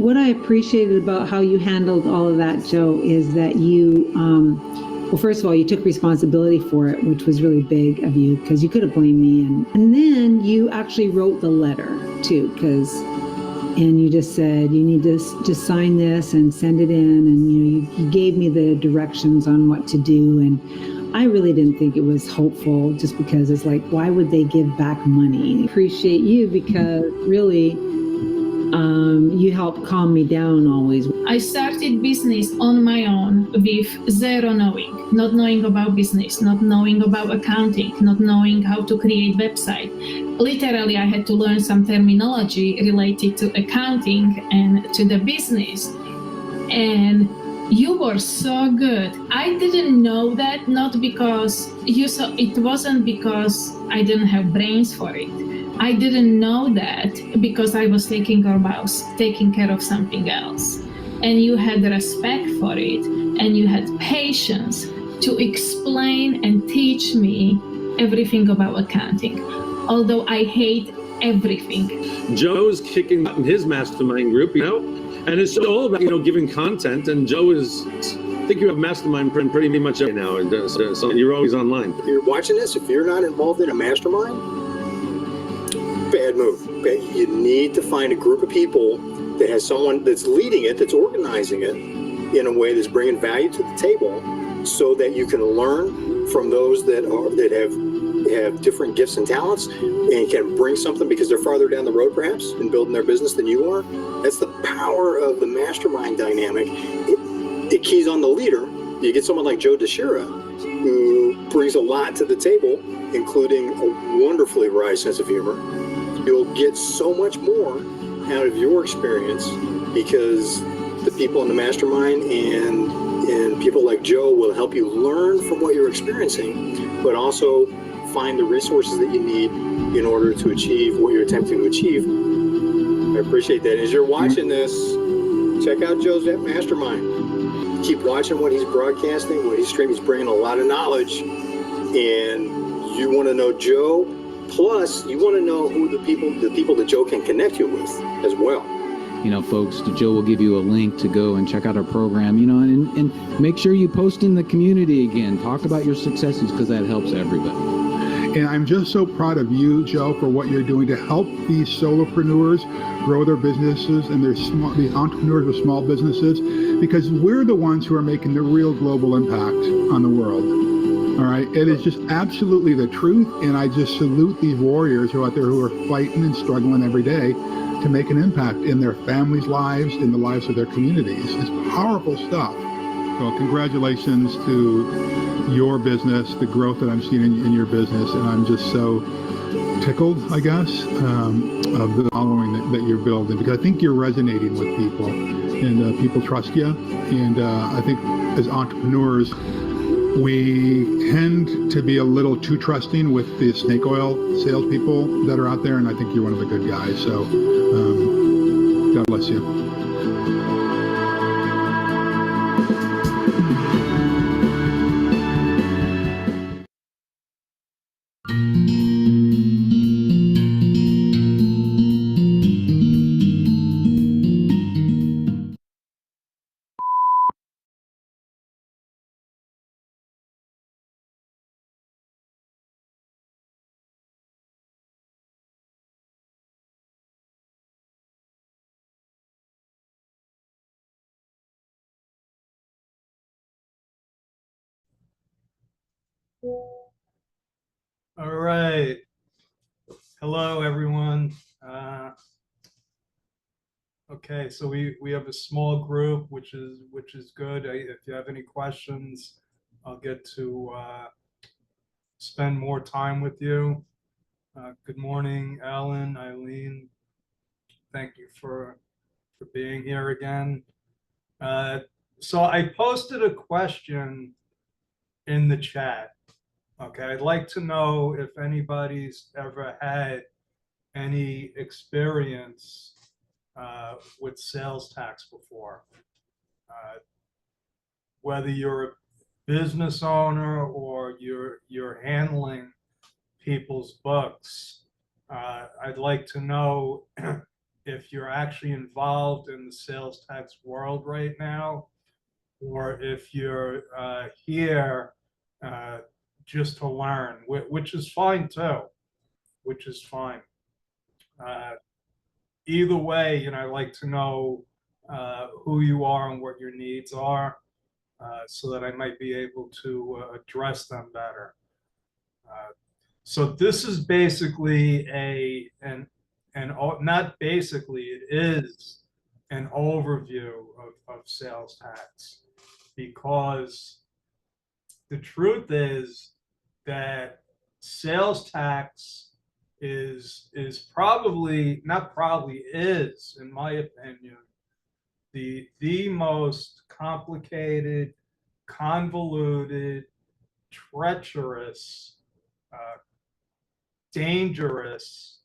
What I appreciated about how you handled all of that, Joe, is that you, well, first of all, you took responsibility for it, which was really big of you because you could have blamed me. And then you actually wrote the letter too, and you just said, you need to just sign this and send it in. And, you gave me the directions on what to do. And I really didn't think it was hopeful just because it's like, why would they give back money? I appreciate you because really, you help calm me down always. I started business on my own with zero knowing, not knowing about business, not knowing about accounting, not knowing how to create website. Literally, I had to learn some terminology related to accounting and to the business. And you were so good. I didn't know that, not because you saw, it wasn't because I didn't have brains for it. I didn't know that because I was taking care of something else. And you had respect for it, and you had patience to explain and teach me everything about accounting, although I hate everything. Joe's kicking butt in his mastermind group, and it's all about, giving content, and Joe is think you have mastermind pretty much right now, and so you're always online. If you're watching this, if you're not involved in a mastermind, bad move. You need to find a group of people that has someone that's leading it, that's organizing it in a way that's bringing value to the table, so that you can learn from those that have different gifts and talents and can bring something because they're farther down the road perhaps in building their business than you are. That's the power of the mastermind dynamic. It keys on the leader. You get someone like Joe DeShira, who brings a lot to the table, including a wonderfully wry sense of humor. You'll get so much more out of your experience because the people in the mastermind and people like Joe will help you learn from what you're experiencing, but also find the resources that you need in order to achieve what you're attempting to achieve. I appreciate that. As you're watching this, check out Joe's mastermind. Keep watching what he's broadcasting, what he's streaming. He's bringing a lot of knowledge, and you want to know Joe. Plus, you want to know who the people that Joe can connect you with as well. Folks, Joe will give you a link to go and check out our program, and make sure you post in the community again. Talk about your successes, because that helps everybody. And I'm just so proud of you, Joe, for what you're doing to help these solopreneurs grow their businesses and these entrepreneurs with small businesses, because we're the ones who are making the real global impact on the world. All right. It is just absolutely the truth. And I just salute these warriors who are out there who are fighting and struggling every day to make an impact in their families' lives, in the lives of their communities. It's powerful stuff. So congratulations to your business, the growth that I'm seeing in your business. And I'm just so tickled, I guess, of the following that you're building, because I think you're resonating with people, and people trust you. And I think as entrepreneurs, we tend to be a little too trusting with the snake oil salespeople that are out there, and I think you're one of the good guys. So God bless you. All right. Hello, everyone. Okay, so we have a small group, which is good. If you have any questions, I'll get to spend more time with you. Good morning, Alan, Eileen. Thank you for being here again. So I posted a question in the chat. Okay, I'd like to know if anybody's ever had any experience with sales tax before. Whether you're a business owner or you're handling people's books, I'd like to know if you're actually involved in the sales tax world right now, or if you're here just to learn, which is fine too, which is fine. Either way, I'd like to know who you are and what your needs are, so that I might be able to address them better. So this is basically not basically, it is an overview of sales tax, because the truth is that sales tax is probably, not probably, is, in my opinion, the most complicated, convoluted, treacherous, dangerous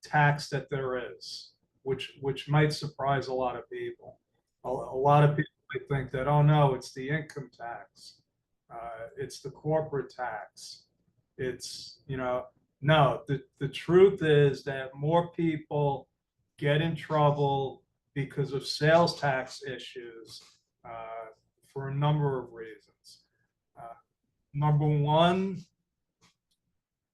tax that there is, which might surprise a lot of people. A lot of people might think that, oh no, it's the income tax, it's the corporate tax, it's, no, the truth is that more people get in trouble because of sales tax issues for a number of reasons. Number one,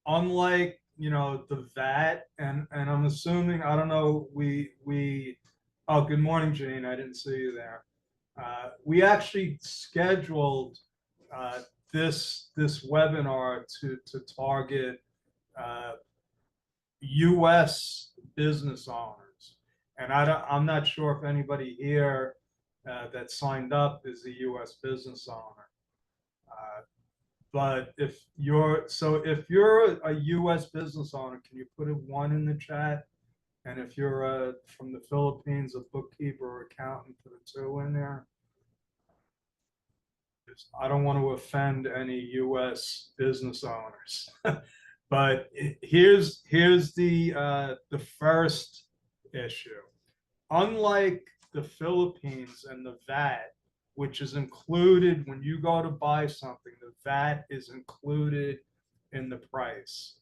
unlike, the VAT, and I'm assuming, I don't know, oh, good morning, Jane, I didn't see you there. We actually scheduled this webinar to target U.S. business owners, and I'm not sure if anybody here that signed up is a U.S. business owner. But if you're a U.S. business owner, can you put a 1 in the chat? And if you're from the Philippines, a bookkeeper or accountant, put a 2 in there. I don't want to offend any U.S. business owners, but here's the first issue. Unlike the Philippines and the VAT, which is included when you go to buy something, the VAT is included in the price.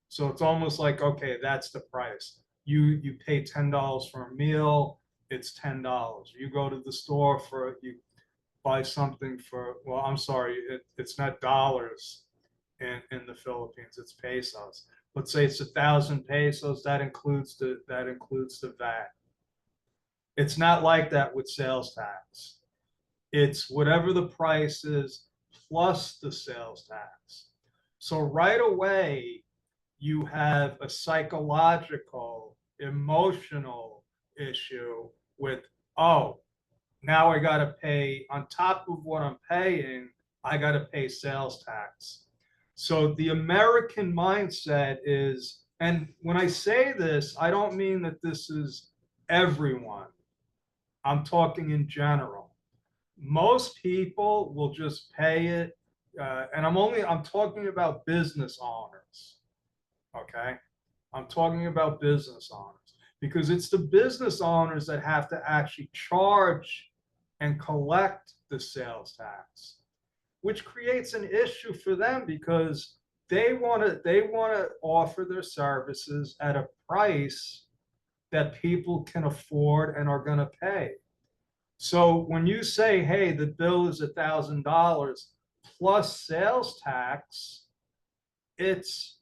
So it's almost like, okay, that's the price. You pay $10 for a meal, it's $10. You go to the store you buy something for, well, I'm sorry, it's not dollars in the Philippines, it's pesos. Let's say it's 1,000 pesos, that includes the VAT. It's not like that with sales tax. It's whatever the price is plus the sales tax. So right away, you have a psychological, emotional issue with, oh, now I got to pay, on top of what I'm paying, I got to pay sales tax. So the American mindset is, and when I say this, I don't mean that this is everyone. I'm talking in general. Most people will just pay it, and I'm talking about business owners, okay? I'm talking about business owners, because it's the business owners that have to actually charge and collect the sales tax, which creates an issue for them because they want to offer their services at a price that people can afford and are going to pay. So when you say, hey, the bill is $1,000 plus sales tax, it's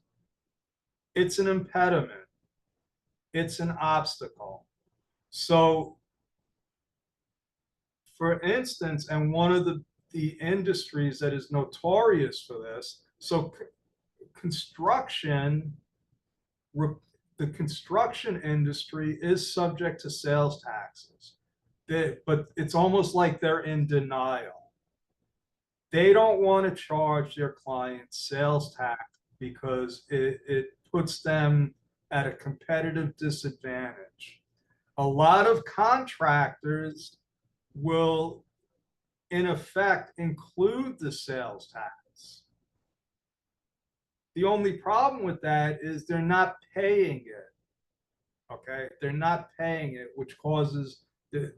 an impediment. It's an obstacle. So for instance, and one of the industries that is notorious for this, so the construction industry is subject to sales taxes. But it's almost like they're in denial. They don't want to charge their clients sales tax because it puts them at a competitive disadvantage. A lot of contractors will, in effect, include the sales tax. The only problem with that is they're not paying it, okay? They're not paying it, which causes,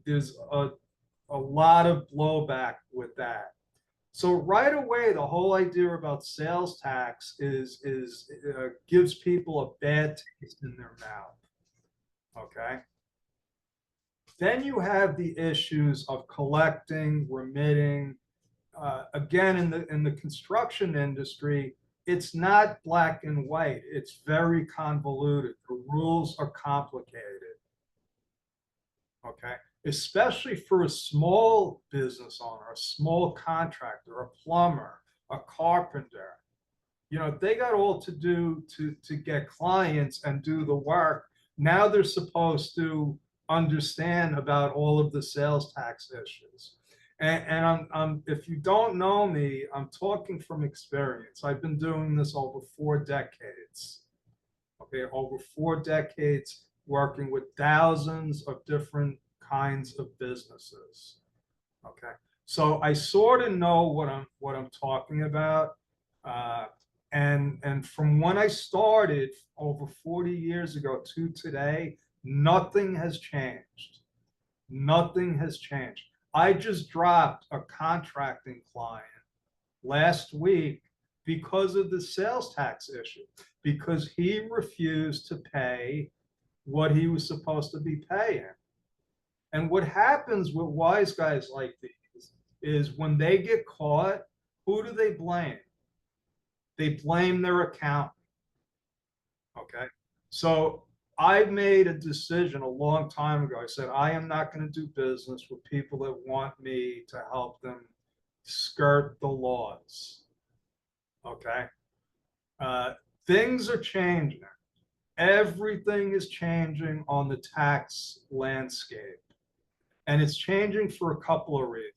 there's a lot of blowback with that. So right away, the whole idea about sales tax gives people a bad taste in their mouth, okay? Then you have the issues of collecting, remitting. Again, in the construction industry, it's not black and white. It's very convoluted. The rules are complicated, okay? Especially for a small business owner, a small contractor, a plumber, a carpenter. They got all to do to get clients and do the work. Now they're supposed to understand about all of the sales tax issues. And if you don't know me, I'm talking from experience. I've been doing this over 4 decades. Okay, over 4 decades working with thousands of different kinds of businesses. Okay, so I sort of know what I'm talking about. And from when I started over 40 years ago to today, nothing has changed. Nothing has changed. I just dropped a contracting client last week because of the sales tax issue, because he refused to pay what he was supposed to be paying. And what happens with wise guys like these is when they get caught, who do they blame? They blame their accountant. Okay. So I made a decision a long time ago. I said, I am not going to do business with people that want me to help them skirt the laws. Okay. Things are changing. Everything is changing on the tax landscape. And it's changing for a couple of reasons.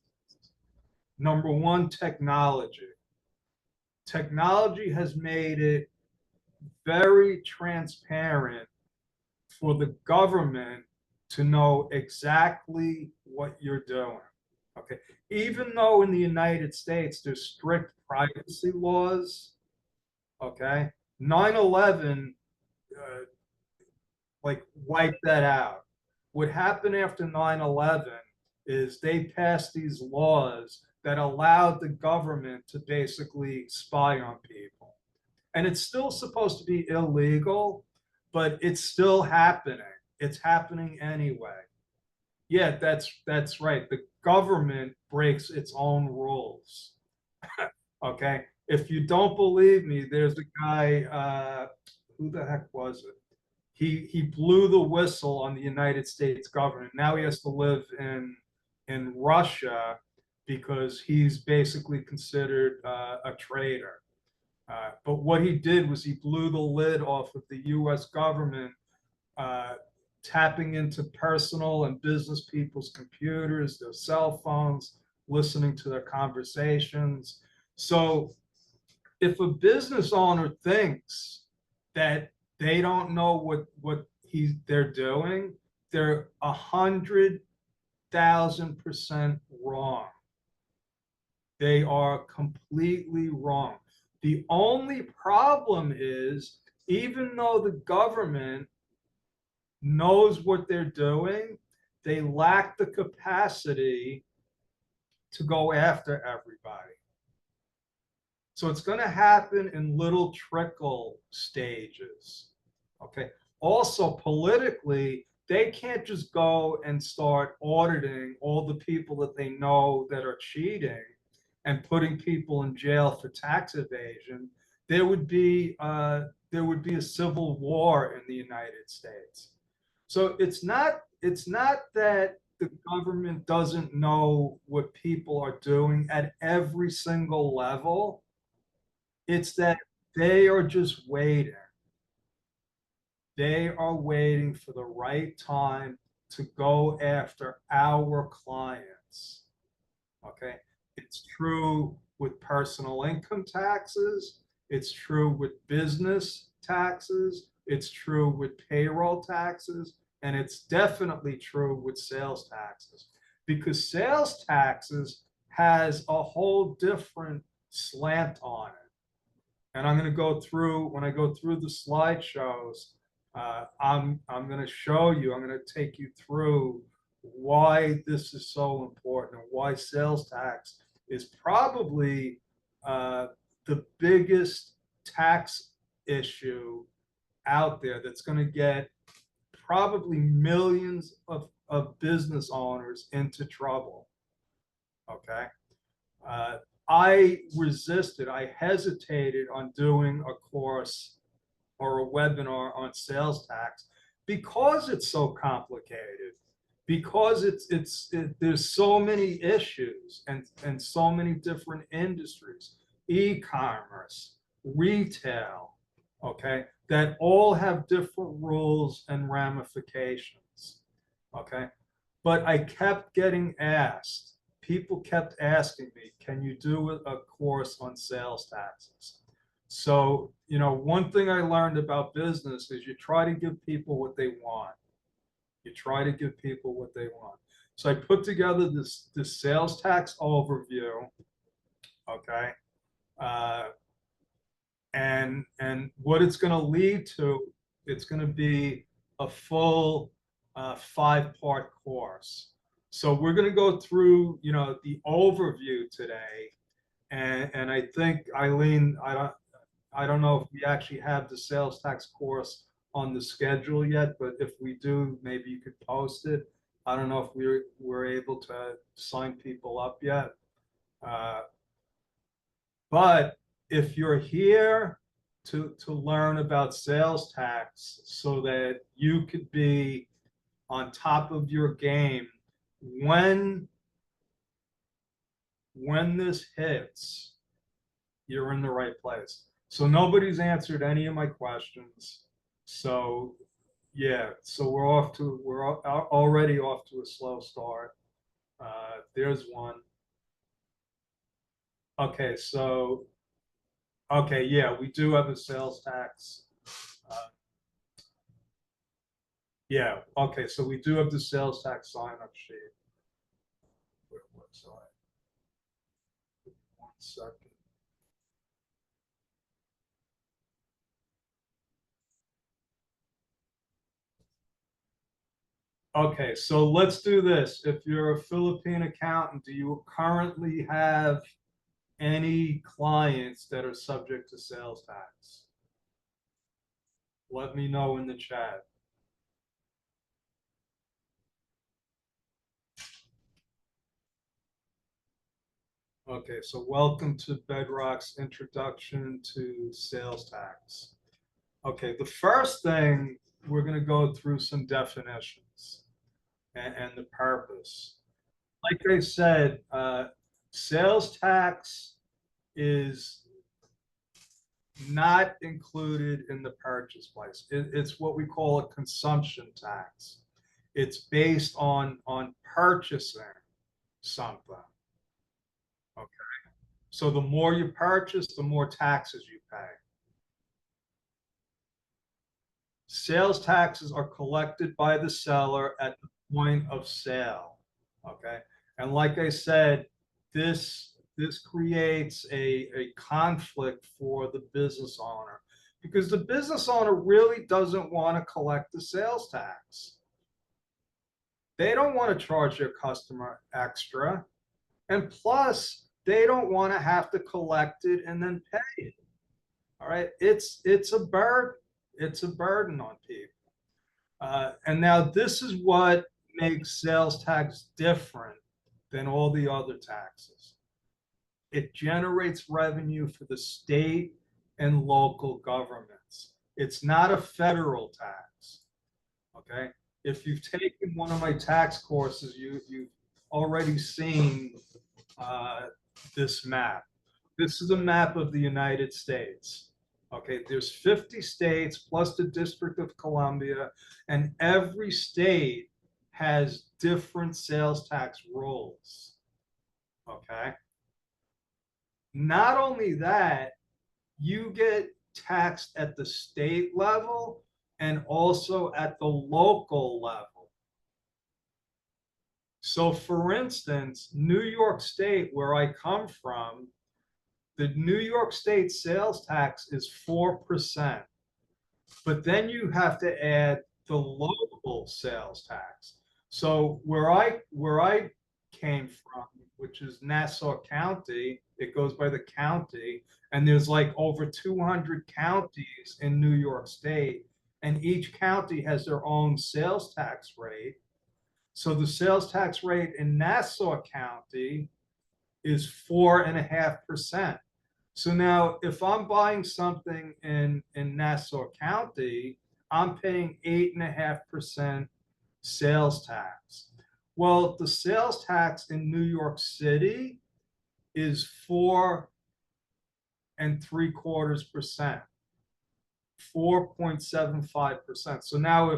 Number one, technology. Technology has made it very transparent for the government to know exactly what you're doing. Okay. Even though in the United States there's strict privacy laws, okay, 9/11 like wiped that out. What happened after 9/11 is they passed these laws that allowed the government to basically spy on people. And it's still supposed to be illegal, but it's still happening. It's happening anyway. Yeah, that's right. The government breaks its own rules. Okay. If you don't believe me, there's a guy, who the heck was it? He blew the whistle on the United States government. Now he has to live in Russia because he's basically considered a traitor. But what he did was he blew the lid off of the U.S. government, tapping into personal and business people's computers, their cell phones, listening to their conversations. So if a business owner thinks that they don't know what they're doing, they're 100,000% wrong. They are completely wrong. The only problem is, even though the government knows what they're doing, they lack the capacity to go after everybody. So it's going to happen in little trickle stages. Okay. Also, politically, they can't just go and start auditing all the people that they know that are cheating and putting people in jail for tax evasion. There would be a civil war in the United States. So it's not that the government doesn't know what people are doing at every single level. It's that they are just waiting. They are waiting for the right time to go after our clients. Okay. It's true with personal income taxes. It's true with business taxes. It's true with payroll taxes. And it's definitely true with sales taxes, because sales taxes has a whole different slant on it. And I'm going to go through, when I go through the slideshows, I'm going to show you, I'm going to take you through why this is so important and why sales tax is probably the biggest tax issue out there that's going to get probably millions of business owners into trouble. Okay. I resisted, I hesitated on doing a course or a webinar on sales tax because it's so complicated, because there's so many issues and so many different industries, e-commerce, retail, okay, that all have different rules and ramifications, okay? But I kept getting asked, people kept asking me, can you do a course on sales taxes? So, you know, one thing I learned about business is you try to give people what they want. You try to give people what they want. So I put together this sales tax overview, okay? And what it's going to lead to, it's going to be a full 5-part course. So we're going to go through, you know, the overview today, and I think, Eileen, I don't know if we actually have the sales tax course on the schedule yet, but if we do, maybe you could post it. I don't know if we're able to sign people up yet. But if you're here to learn about sales tax so that you could be on top of your game when this hits, you're in the right place. So nobody's answered any of my questions. So yeah, so we're already off to a slow start. There's one. Okay, so okay, yeah, we do have a sales tax. Yeah, okay, so we do have the sales tax sign-up sheet. What's that? 1 second. Okay, so let's do this. If you're a Philippine accountant, do you currently have any clients that are subject to sales tax? Let me know in the chat. Okay, so welcome to Bedrock's introduction to sales tax. Okay, the first thing, we're going to go through some definitions and the purpose. Like I said, sales tax is not included in the purchase price. It's what we call a consumption tax. It's based on purchasing something. Okay. So the more you purchase, the more taxes you pay. Sales taxes are collected by the seller at the point of sale. Okay. And like I said, this creates a conflict for the business owner, because the business owner really doesn't want to collect the sales tax. They don't want to charge their customer extra. And plus, they don't want to have to collect it and then pay it. All right. It's a burden. It's a burden on people. And now this is what makes sales tax different than all the other taxes. It generates revenue for the state and local governments. It's not a federal tax. Okay. If you've taken one of my tax courses, you've already seen this map. This is a map of the United States. Okay, there's 50 states plus the District of Columbia, and every state has different sales tax rules. Okay. Not only that, you get taxed at the state level and also at the local level. So for instance, New York State, where I come from, the New York State sales tax is 4%. But then you have to add the local sales tax. So where I came from, which is Nassau County, it goes by the county, and there's like over 200 counties in New York State, and each county has their own sales tax rate. So the sales tax rate in Nassau County is 4.5%. So now if I'm buying something in Nassau County, I'm paying 8.5% sales tax. Well, the sales tax in New York City is 4.75%, 4.75%. So now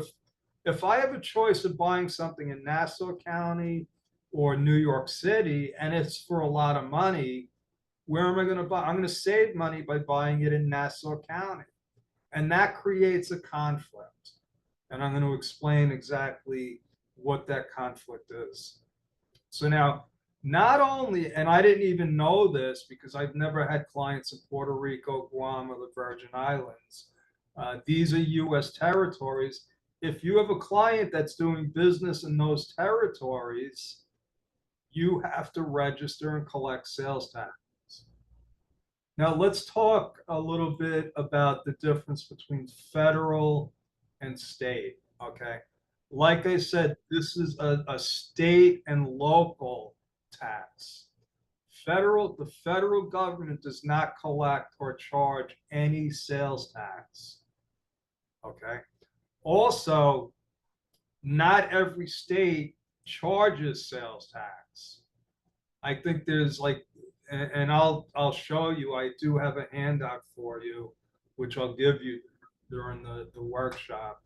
if I have a choice of buying something in Nassau County or New York City, and it's for a lot of money, where am I going to buy? I'm going to save money by buying it in Nassau County. And that creates a conflict. And I'm going to explain exactly what that conflict is. So now, not only, and I didn't even know this because I've never had clients in Puerto Rico, Guam, or the Virgin Islands. These are US territories. If you have a client that's doing business in those territories, you have to register and collect sales tax. Now let's talk a little bit about the difference between federal and state, okay? Like I said, this is a state and local tax. The federal government does not collect or charge any sales tax. Okay. Also, not every state charges sales tax. I think there's like, and I'll show you, I do have a handout for you, which I'll give you during the workshop.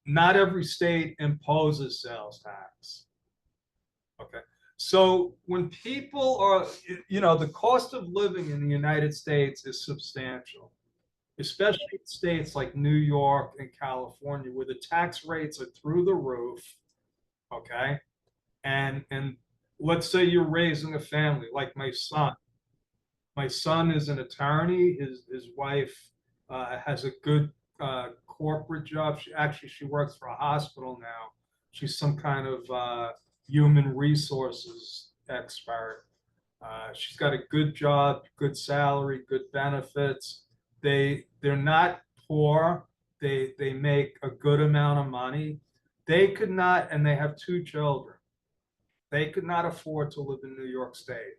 Not every state imposes sales tax. Okay. So when people are, the cost of living in the United States is substantial, especially in states like New York and California, where the tax rates are through the roof. Okay. And let's say you're raising a family like my son. My son is an attorney. His wife has a good corporate job. She works for a hospital now. She's some kind of human resources expert. She's got a good job, good salary, good benefits. They're not poor. They make a good amount of money. They could not, and they have 2 children. They could not afford to live in New York State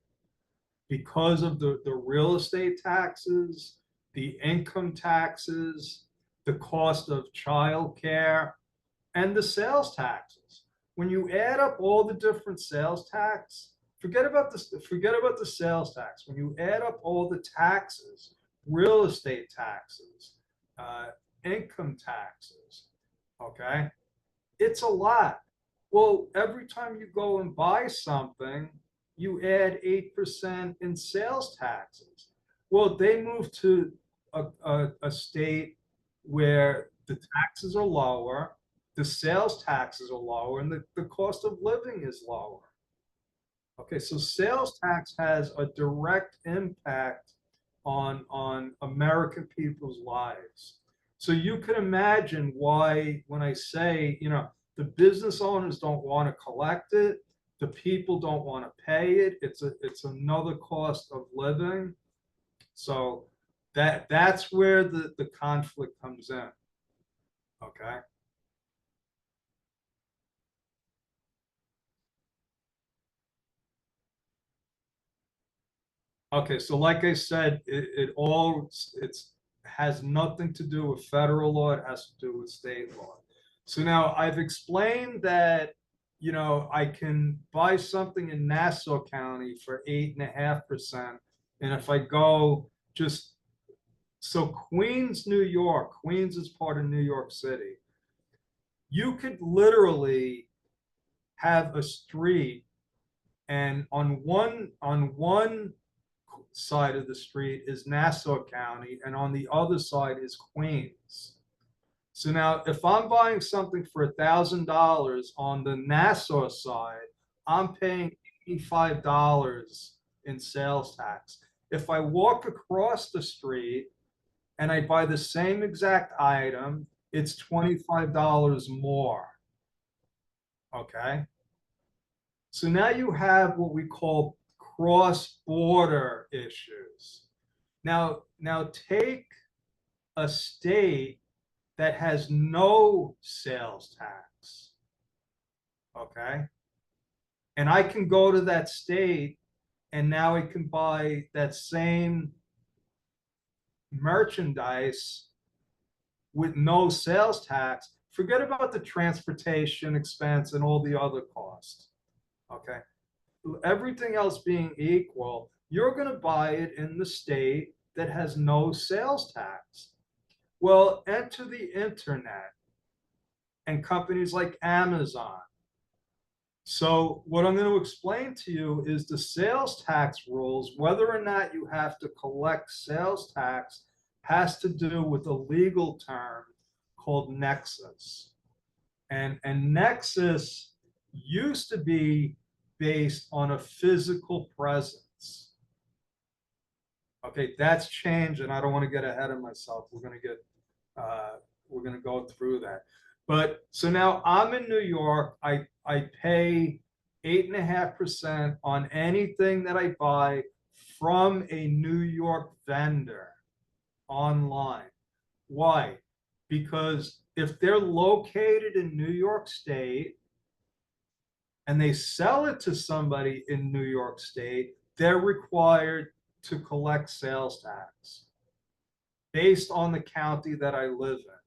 because of the real estate taxes, the income taxes, the cost of childcare, and the sales taxes. When you add up all the different sales tax, forget about the sales tax. When you add up all the taxes, real estate taxes, income taxes, okay, it's a lot. Well, every time you go and buy something, you add 8% in sales taxes. Well, they move to a state where the taxes are lower, the sales taxes are lower, and the cost of living is lower. Okay, so sales tax has a direct impact on American people's lives. So you can imagine why, when I say, the business owners don't want to collect it, the people don't want to pay it. It's another cost of living. So that's where the conflict comes in. Okay. Okay, so like I said, it has nothing to do with federal law. It has to do with state law. So now I've explained that, I can buy something in Nassau County for 8.5%. And if I go so Queens, New York, Queens is part of New York City. You could literally have a street, and on one side of the street is Nassau County, and on the other side is Queens. So now, if I'm buying something for $1,000 on the Nassau side, I'm paying $85 in sales tax. If I walk across the street and I buy the same exact item, it's $25 more. Okay? So now you have what we call cross-border issues. Now take a state that has no sales tax, okay? And I can go to that state and now I can buy that same merchandise with no sales tax. Forget about the transportation expense and all the other costs, okay? Everything else being equal, you're going to buy it in the state that has no sales tax. Well, enter the internet and companies like Amazon. So what I'm going to explain to you is the sales tax rules. Whether or not you have to collect sales tax has to do with a legal term called nexus. And nexus used to be based on a physical presence. Okay, that's changed, and I don't want to get ahead of myself. We're going to go through that. But so now I'm in New York. I pay 8.5% on anything that I buy from a New York vendor online. Why? Because if they're located in New York State, and they sell it to somebody in New York State, they're required to collect sales tax based on the county that I live in,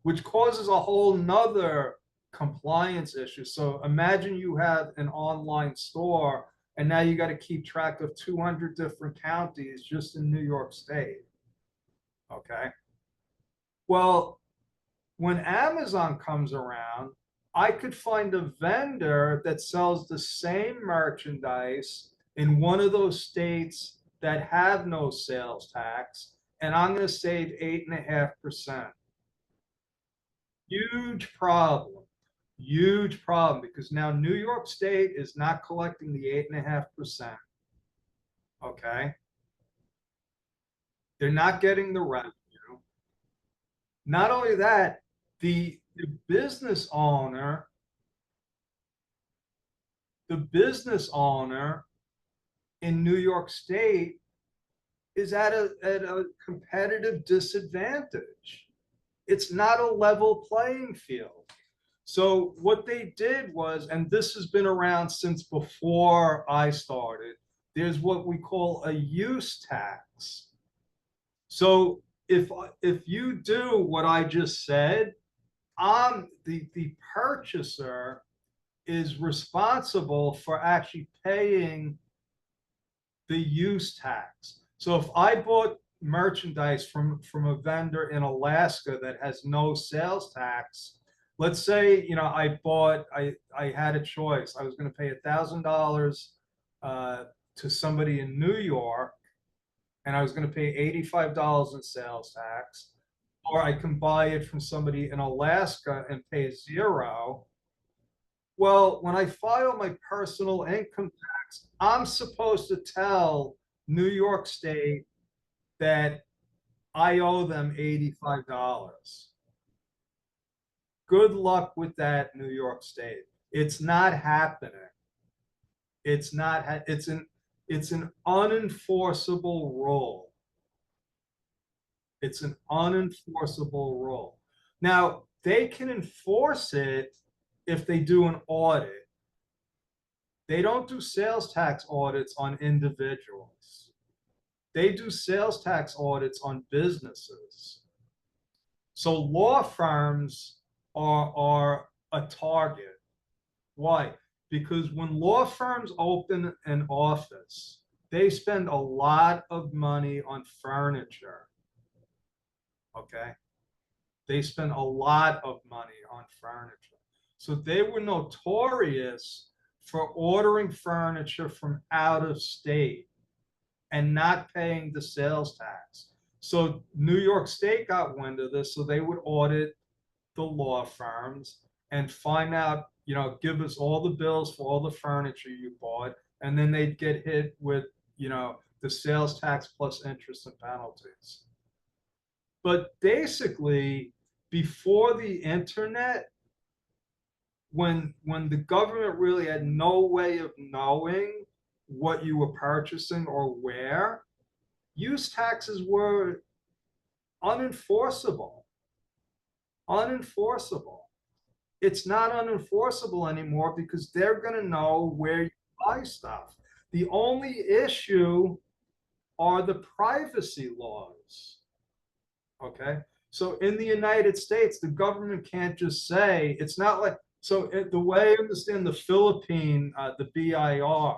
which causes a whole nother compliance issue. So imagine you have an online store and now you got to keep track of 200 different counties just in New York State. Okay. Well, when Amazon comes around, I could find a vendor that sells the same merchandise in one of those states that have no sales tax, and I'm going to save 8.5%. Huge problem. Huge problem, because now New York State is not collecting the 8.5%. Okay. They're not getting the revenue. Not only that, the business owner in New York State is at a competitive disadvantage. It's not a level playing field. So what they did was, and this has been around since before I started, there's what we call a use tax. So if you do what I just said, the purchaser is responsible for actually paying the use tax. So if I bought merchandise from a vendor in Alaska that has no sales tax, let's say, I had a choice. I was going to pay $1,000 to somebody in New York, and I was going to pay $85 in sales tax, or I can buy it from somebody in Alaska and pay $0. Well, when I file my personal income tax, I'm supposed to tell New York State that I owe them $85. Good luck with that, New York State. It's not happening. It's not. It's an unenforceable rule. It's an unenforceable rule. Now, they can enforce it if they do an audit. They don't do sales tax audits on individuals. They do sales tax audits on businesses. So law firms are a target. Why? Because when law firms open an office, they spend a lot of money on furniture. Okay? They spend a lot of money on furniture. So they were notorious for ordering furniture from out of state and not paying the sales tax. So New York State got wind of this, so they would audit the law firms and find out, give us all the bills for all the furniture you bought, and then they'd get hit with, the sales tax plus interest and penalties. But basically, before the internet, when the government really had no way of knowing what you were purchasing or where, use taxes were unenforceable. Unenforceable. It's not unenforceable anymore because they're going to know where you buy stuff. The only issue are the privacy laws. Okay? So in the United States, the government can't just say, it's not like, so the way I understand the Philippine, the BIR,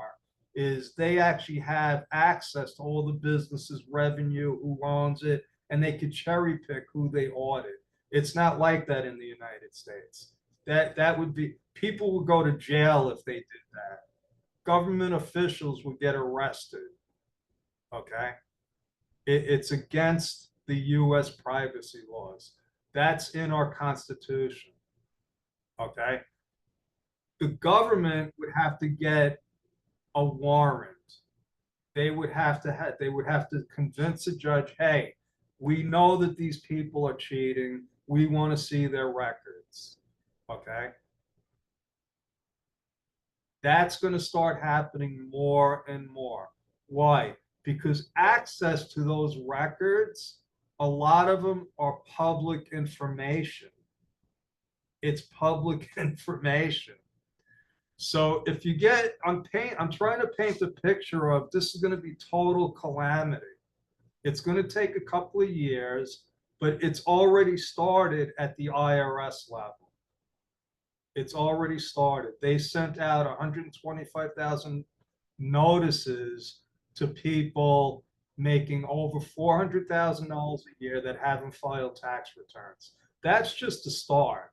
is they actually have access to all the businesses' revenue, who owns it, and they could cherry pick who they audit. It's not like that in the United States. That would be, people would go to jail if they did that. Government officials would get arrested. Okay? It's against the US privacy laws. That's in our Constitution. Okay? The government would have to get a warrant. They would have to convince a judge, hey, we know that these people are cheating. We want to see their records. Okay? That's going to start happening more and more. Why? Because access to those records, a lot of them are public information. It's public information. So if you get, I'm trying to paint the picture of this is going to be total calamity. It's going to take a couple of years, but it's already started at the IRS level. It's already started. They sent out 125,000 notices to people making over $400,000 a year that haven't filed tax returns. That's just the start.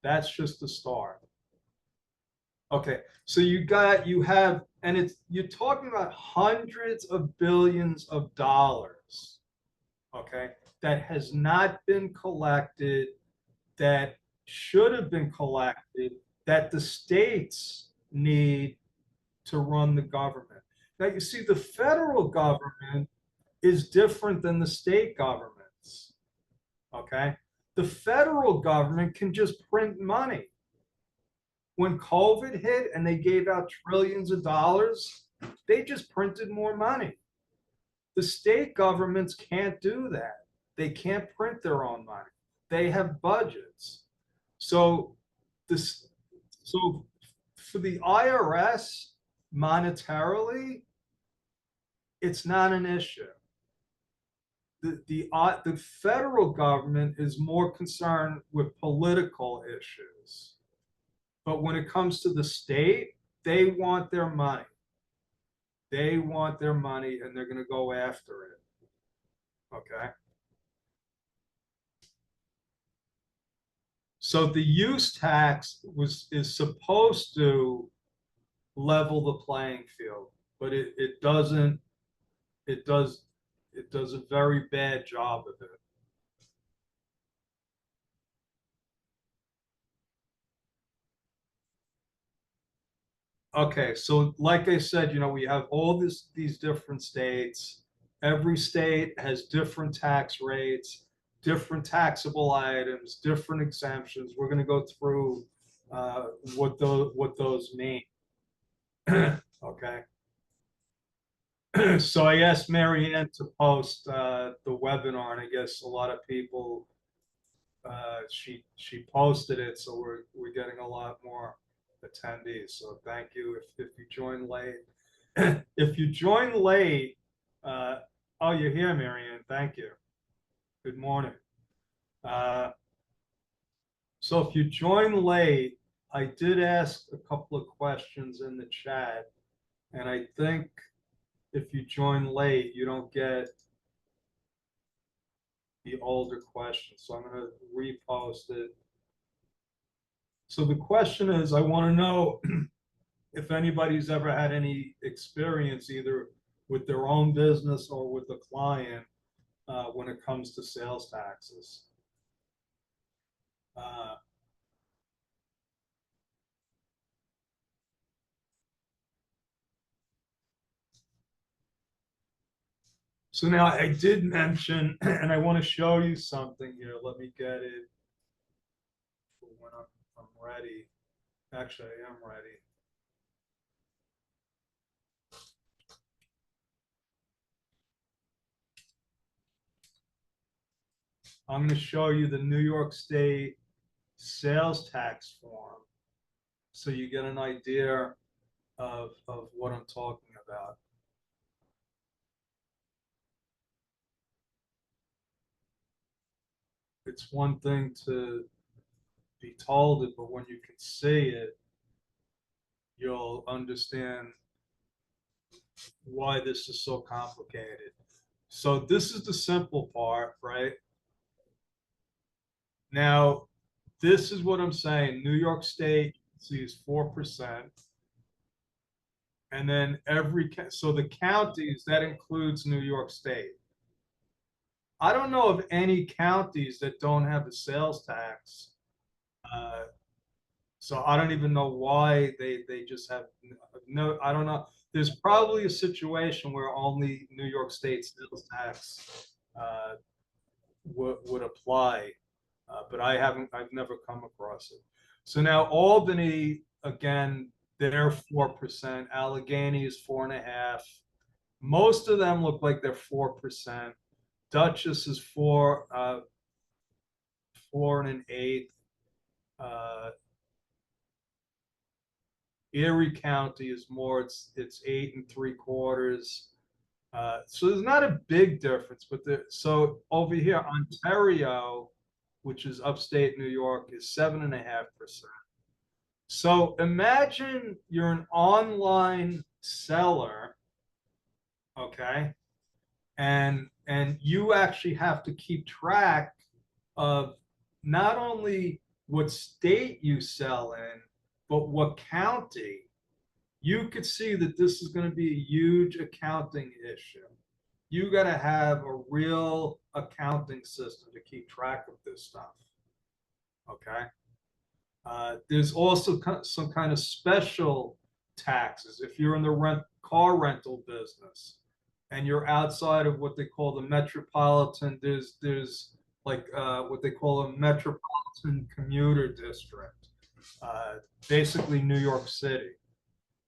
That's just the start. Okay, so you have, and you're talking about hundreds of billions of dollars, okay, that has not been collected, that should have been collected, that the states need to run the government. Now, you see, the federal government is different than the state governments, okay? The federal government can just print money. When COVID hit and they gave out trillions of dollars, they just printed more money. The state governments can't do that. They can't print their own money. They have budgets. So for the IRS, monetarily, it's not an issue. The federal government is more concerned with political issues. But when it comes to the state, they want their money. They want their money and they're going to go after it. Okay. So the use tax is supposed to level the playing field, but it doesn't. It does a very bad job of it. Okay, so like I said, we have all these different states. Every state has different tax rates, different taxable items, different exemptions. We're going to go through what those mean. Okay. So I asked Marianne to post the webinar, and I guess a lot of people she posted it, so we're getting a lot more attendees. So thank you if you join late. If you join late, oh, you're here, Marianne. Thank you. Good morning. So if you join late, I did ask a couple of questions in the chat, and I think if you join late, you don't get the older questions. So I'm going to repost it. So the question is, I want to know if anybody's ever had any experience either with their own business or with a client when it comes to sales taxes. So now I did mention, and I want to show you something here. Let me get it when I'm ready. Actually, I am ready. I'm going to show you the New York State sales tax form so you get an idea of what I'm talking about. It's one thing to be told it, but when you can see it, you'll understand why this is so complicated. So this is the simple part, right? Now, this is what I'm saying. New York State sees 4%. And then so the counties, that includes New York State. I don't know of any counties that don't have a sales tax. So I don't even know why they just have no, I don't know. There's probably a situation where only New York State sales tax would apply, but I've never come across it. So now Albany, again, they're 4%. Allegheny is 4.5%. Most of them look like they're 4%. Dutchess is 4 1/8. Erie County is more, it's 8 3/4. So there's not a big difference, but so over here, Ontario, which is upstate New York, is 7.5%. So imagine you're an online seller, okay, and you actually have to keep track of not only what state you sell in, but what county. You could see that this is going to be a huge accounting issue. You got to have a real accounting system to keep track of this stuff. Okay. There's also some kind of special taxes. If you're in the car rental business and you're outside of what they call the metropolitan, there's like what they call a metropolitan commuter district, basically New York City.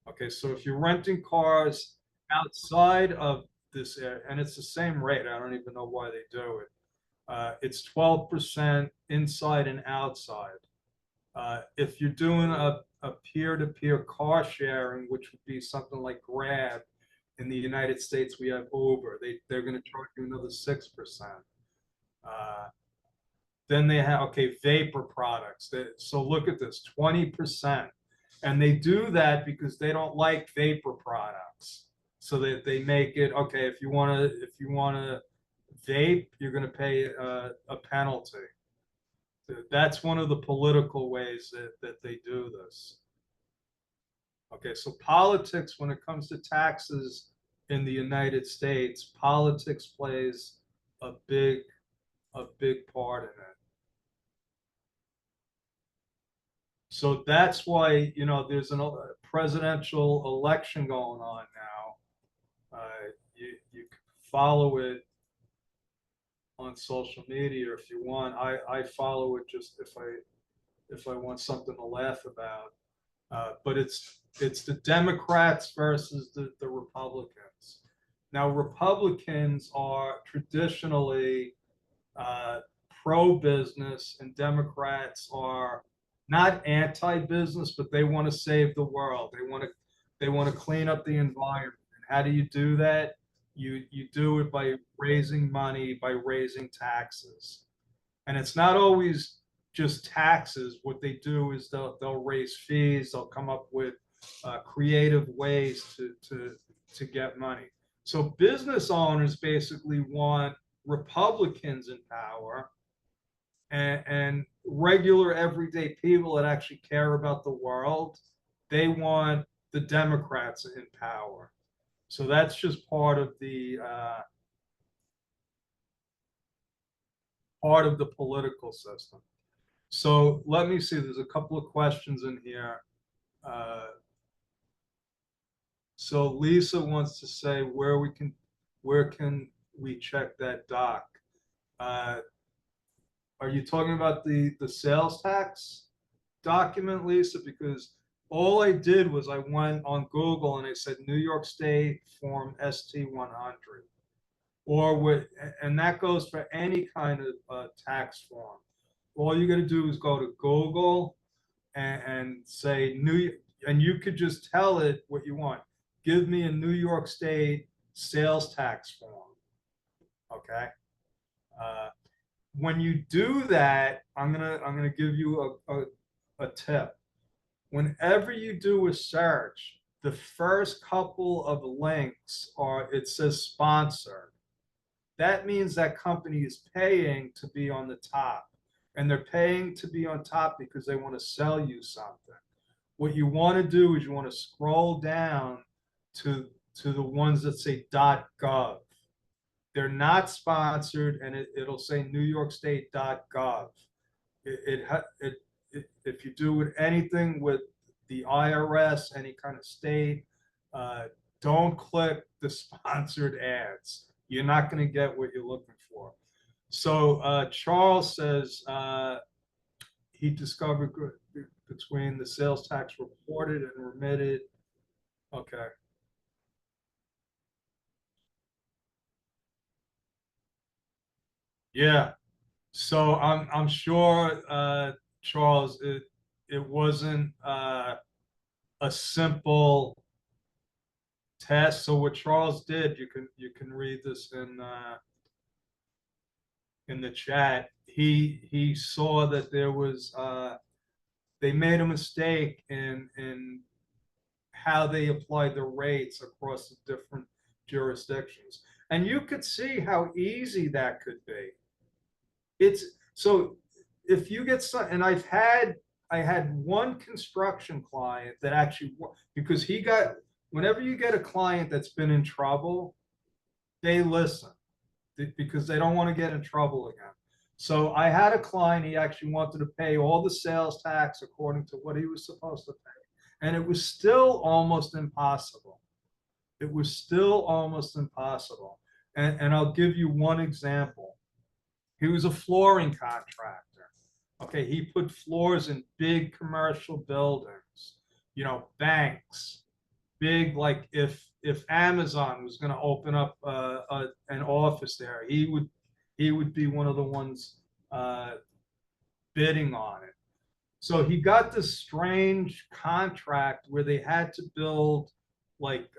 Okay, so if you're renting cars outside of this area, and it's the same rate, I don't even know why they do it. It's 12% inside and outside. If you're doing a peer-to-peer car sharing, which would be something like Grab, in the United States we have Uber, they're going to charge you another 6%. Then they have, okay, vapor products. So look at this, 20%. And they do that because they don't like vapor products. So they make it, okay, if you want to vape, you're going to pay a penalty. That's one of the political ways that they do this. Okay, so politics, when it comes to taxes in the United States, politics plays a big part in it. So that's why, there's a presidential election going on now. You can follow it on social media if you want. I follow it just if I want something to laugh about. But it's the Democrats versus the Republicans. Now, Republicans are traditionally pro-business, and Democrats are not anti-business, but they want to save the world. They want to clean up the environment. And how do you do that? You do it by raising money, by raising taxes. And it's not always just taxes. What they do is they'll raise fees. They'll come up with creative ways to get money. So business owners basically want Republicans in power, and regular everyday people that actually care about the world, they want the Democrats in power. So that's just part of the political system. So let me see, there's a couple of questions in here. So Lisa wants to say where can we check that doc? Are you talking about the sales tax document, Lisa? Because all I did was I went on Google and I said New York State Form ST-100, and that goes for any kind of tax form. All you got to do is go to Google and say and you could just tell it what you want. Give me a New York State sales tax form. Okay. When you do that, I'm gonna give you a tip. Whenever you do a search, the first couple of links it says sponsored. That means that company is paying to be on the top, and they're paying to be on top because they want to sell you something. What you want to do is you want to scroll down to the ones that say .gov. They're not sponsored, and it'll say NewYorkState.gov. If you do with anything with the IRS, any kind of state, don't click the sponsored ads. You're not going to get what you're looking for. So Charles says he discovered between the sales tax reported and remitted. Okay. Yeah. So I'm sure, Charles, it wasn't a simple test. So what Charles did, you can read this in the chat. He saw that there was they made a mistake in how they applied the rates across the different jurisdictions, and you could see how easy that could be. It's so if you get some, and I had one construction client that actually, because he got, whenever you get a client that's been in trouble, they listen because they don't want to get in trouble again. So I had a client, he actually wanted to pay all the sales tax according to what he was supposed to pay. And it was still almost impossible. It was still almost impossible. And I'll give you one example. He was a flooring contractor. Okay, he put floors in big commercial buildings, you know, banks, big, like if Amazon was going to open up an office there, he would be one of the ones bidding on it. So he got this strange contract where they had to build like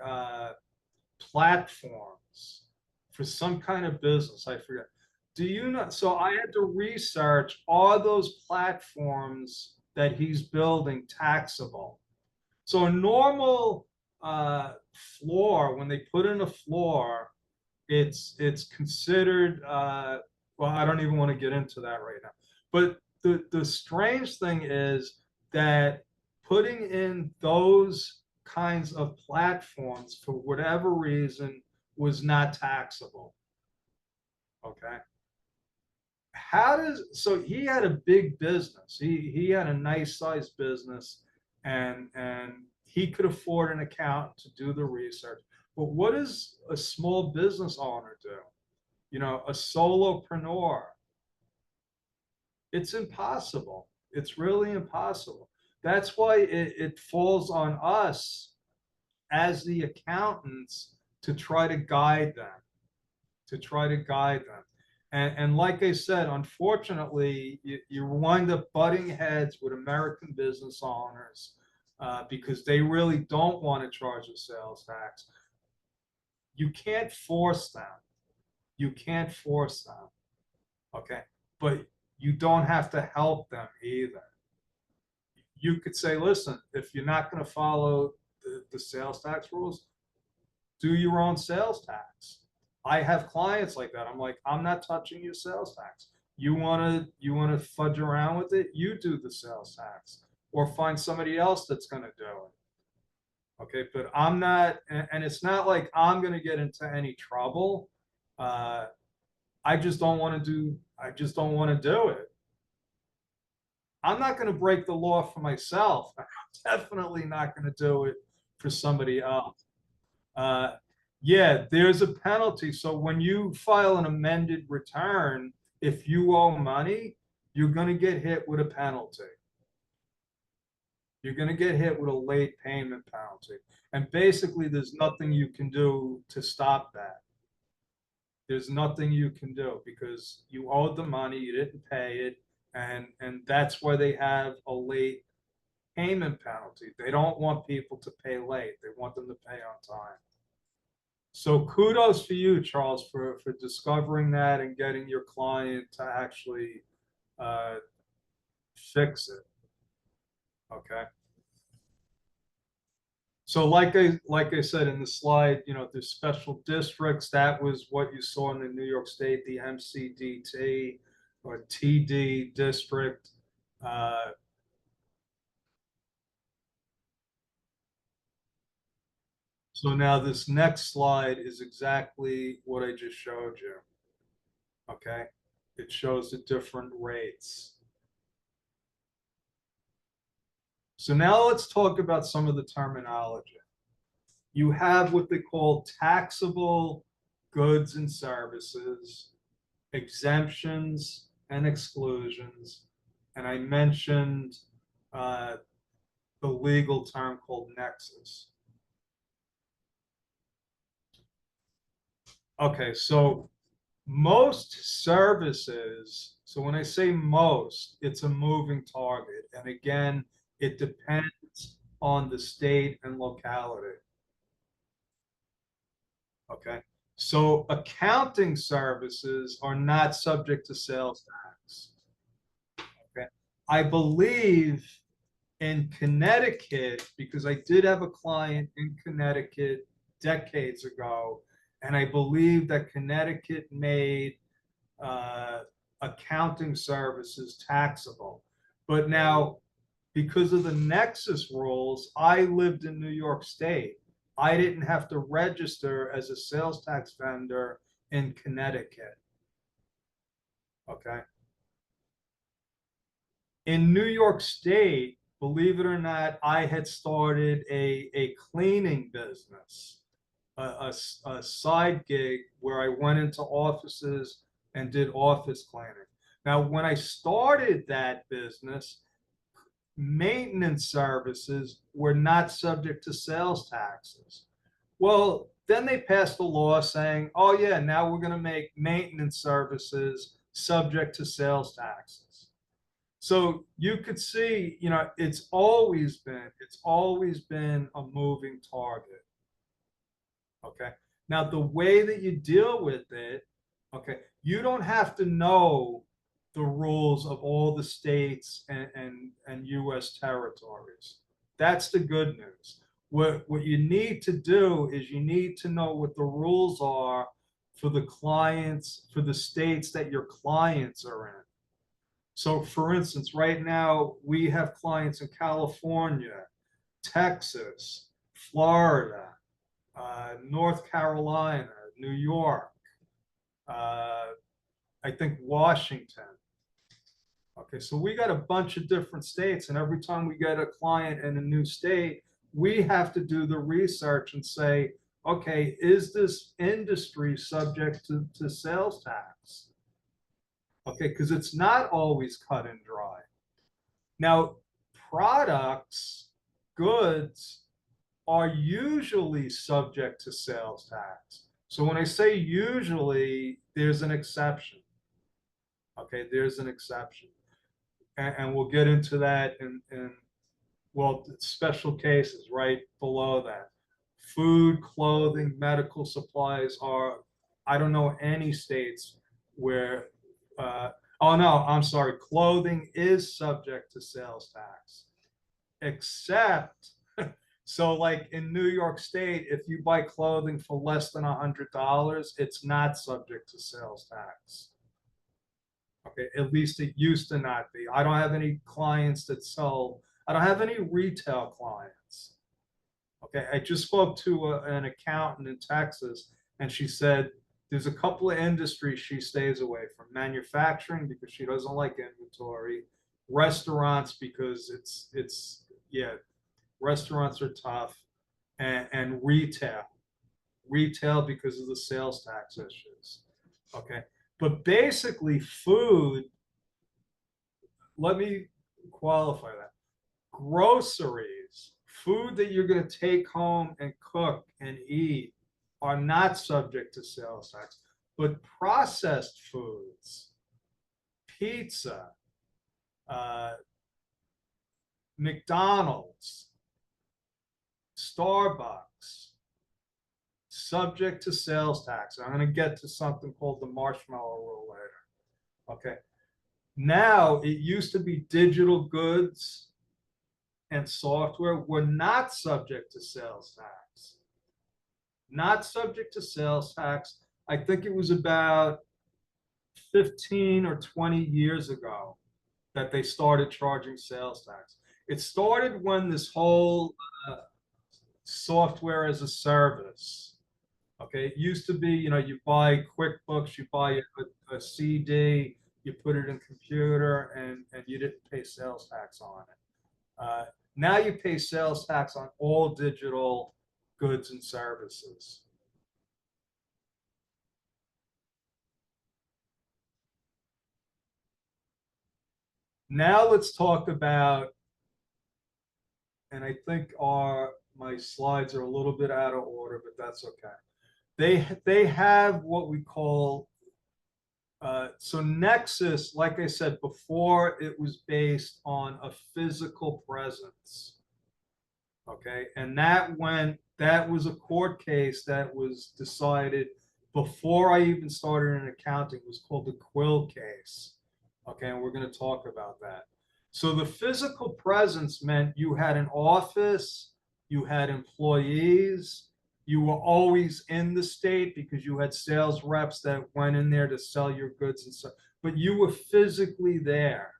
platforms for some kind of business. I forget. Do you know? So I had to research, are those platforms that he's building taxable? So a normal floor, when they put in a floor, it's considered, well, I don't even want to get into that right now. But the strange thing is that putting in those kinds of platforms for whatever reason was not taxable. Okay. So he had a big business. He had a nice sized business, and he could afford an accountant to do the research. But what does a small business owner do? You know, a solopreneur. It's impossible. It's really impossible. That's why it falls on us as the accountants to try to guide them, And like I said, unfortunately, you wind up butting heads with American business owners because they really don't want to charge a sales tax. You can't force them. You can't force them. Okay. But you don't have to help them either. You could say, listen, if you're not going to follow the sales tax rules, do your own sales tax. I have clients like that. I'm like, I'm not touching your sales tax. You want to fudge around with it? You do the sales tax, or find somebody else that's going to do it. Okay, but I'm not, and it's not like I'm going to get into any trouble. I just don't want to do it. I'm not going to break the law for myself. I'm definitely not going to do it for somebody else. Yeah, there's a penalty. So when you file an amended return, if you owe money, you're going to get hit with a penalty. You're going to get hit with a late payment penalty. And basically, there's nothing you can do to stop that. There's nothing you can do because you owed the money, you didn't pay it, and that's why they have a late payment penalty. They don't want people to pay late. They want them to pay on time. So kudos for you, Charles, for discovering that and getting your client to actually fix it. Okay. So like I said in the slide, you know, there's special districts. That was what you saw in the New York State, the MCDT or TD district. So now this next slide is exactly what I just showed you. Okay, it shows the different rates. So now let's talk about some of the terminology. You have what they call taxable goods and services, exemptions and exclusions, and I mentioned the legal term called nexus. Okay, so most services, so when I say most, it's a moving target. And again, it depends on the state and locality. Okay, so accounting services are not subject to sales tax. Okay, I believe in Connecticut, because I did have a client in Connecticut decades ago, and I believe that Connecticut made accounting services taxable. But now, because of the Nexus rules, I lived in New York State. I didn't have to register as a sales tax vendor in Connecticut. Okay. In New York State, believe it or not, I had started a cleaning business, a side gig where I went into offices and did office cleaning. Now, when I started that business, maintenance services were not subject to sales taxes. Well, then they passed a law saying, oh yeah, now we're going to make maintenance services subject to sales taxes. So you could see, you know, it's always been a moving target. Okay. Now, the way that you deal with it, okay, you don't have to know the rules of all the states and US territories. That's the good news. What you need to do is you need to know what the rules are for the clients, for the states that your clients are in. So for instance, right now we have clients in California, Texas, Florida, North Carolina, New York, I think Washington. Okay, so we got a bunch of different states, and every time we get a client in a new state, we have to do the research and say, okay, is this industry subject to sales tax? Okay, because it's not always cut and dry. Now, products, goods are usually subject to sales tax. So when I say usually, there's an exception. Okay, there's an exception. And we'll get into that in well, special cases right below that. Food, clothing, medical supplies are, I don't know any states where, oh no, I'm sorry, clothing is subject to sales tax, except, so like in New York State, if you buy clothing for less than $100, it's not subject to sales tax. Okay, at least it used to not be. I don't have any clients that sell, I don't have any retail clients. Okay, I just spoke to an accountant in Texas, and she said there's a couple of industries she stays away from. Manufacturing, because she doesn't like inventory. Restaurants, because it's yeah, restaurants are tough. And retail. Retail because of the sales tax issues. Okay. But basically, food, let me qualify that. Groceries, food that you're going to take home and cook and eat are not subject to sales tax. But processed foods, pizza, McDonald's, Starbucks, subject to sales tax. I'm going to get to something called the marshmallow rule later. Okay. Now, it used to be digital goods and software were not subject to sales tax. Not subject to sales tax. I think it was about 15 or 20 years ago that they started charging sales tax. It started when this whole software as a service. Okay, it used to be, you know, you buy QuickBooks, you buy a CD, you put it in computer, and you didn't pay sales tax on it. Now you pay sales tax on all digital goods and services. Now let's talk about, and I think my slides are a little bit out of order, but that's okay. They have what we call, so Nexus, like I said before, it was based on a physical presence. Okay, and that was a court case that was decided before I even started in accounting. It was called the Quill case. Okay, and we're going to talk about that. So the physical presence meant you had an office, you had employees, you were always in the state because you had sales reps that went in there to sell your goods and stuff, but you were physically there.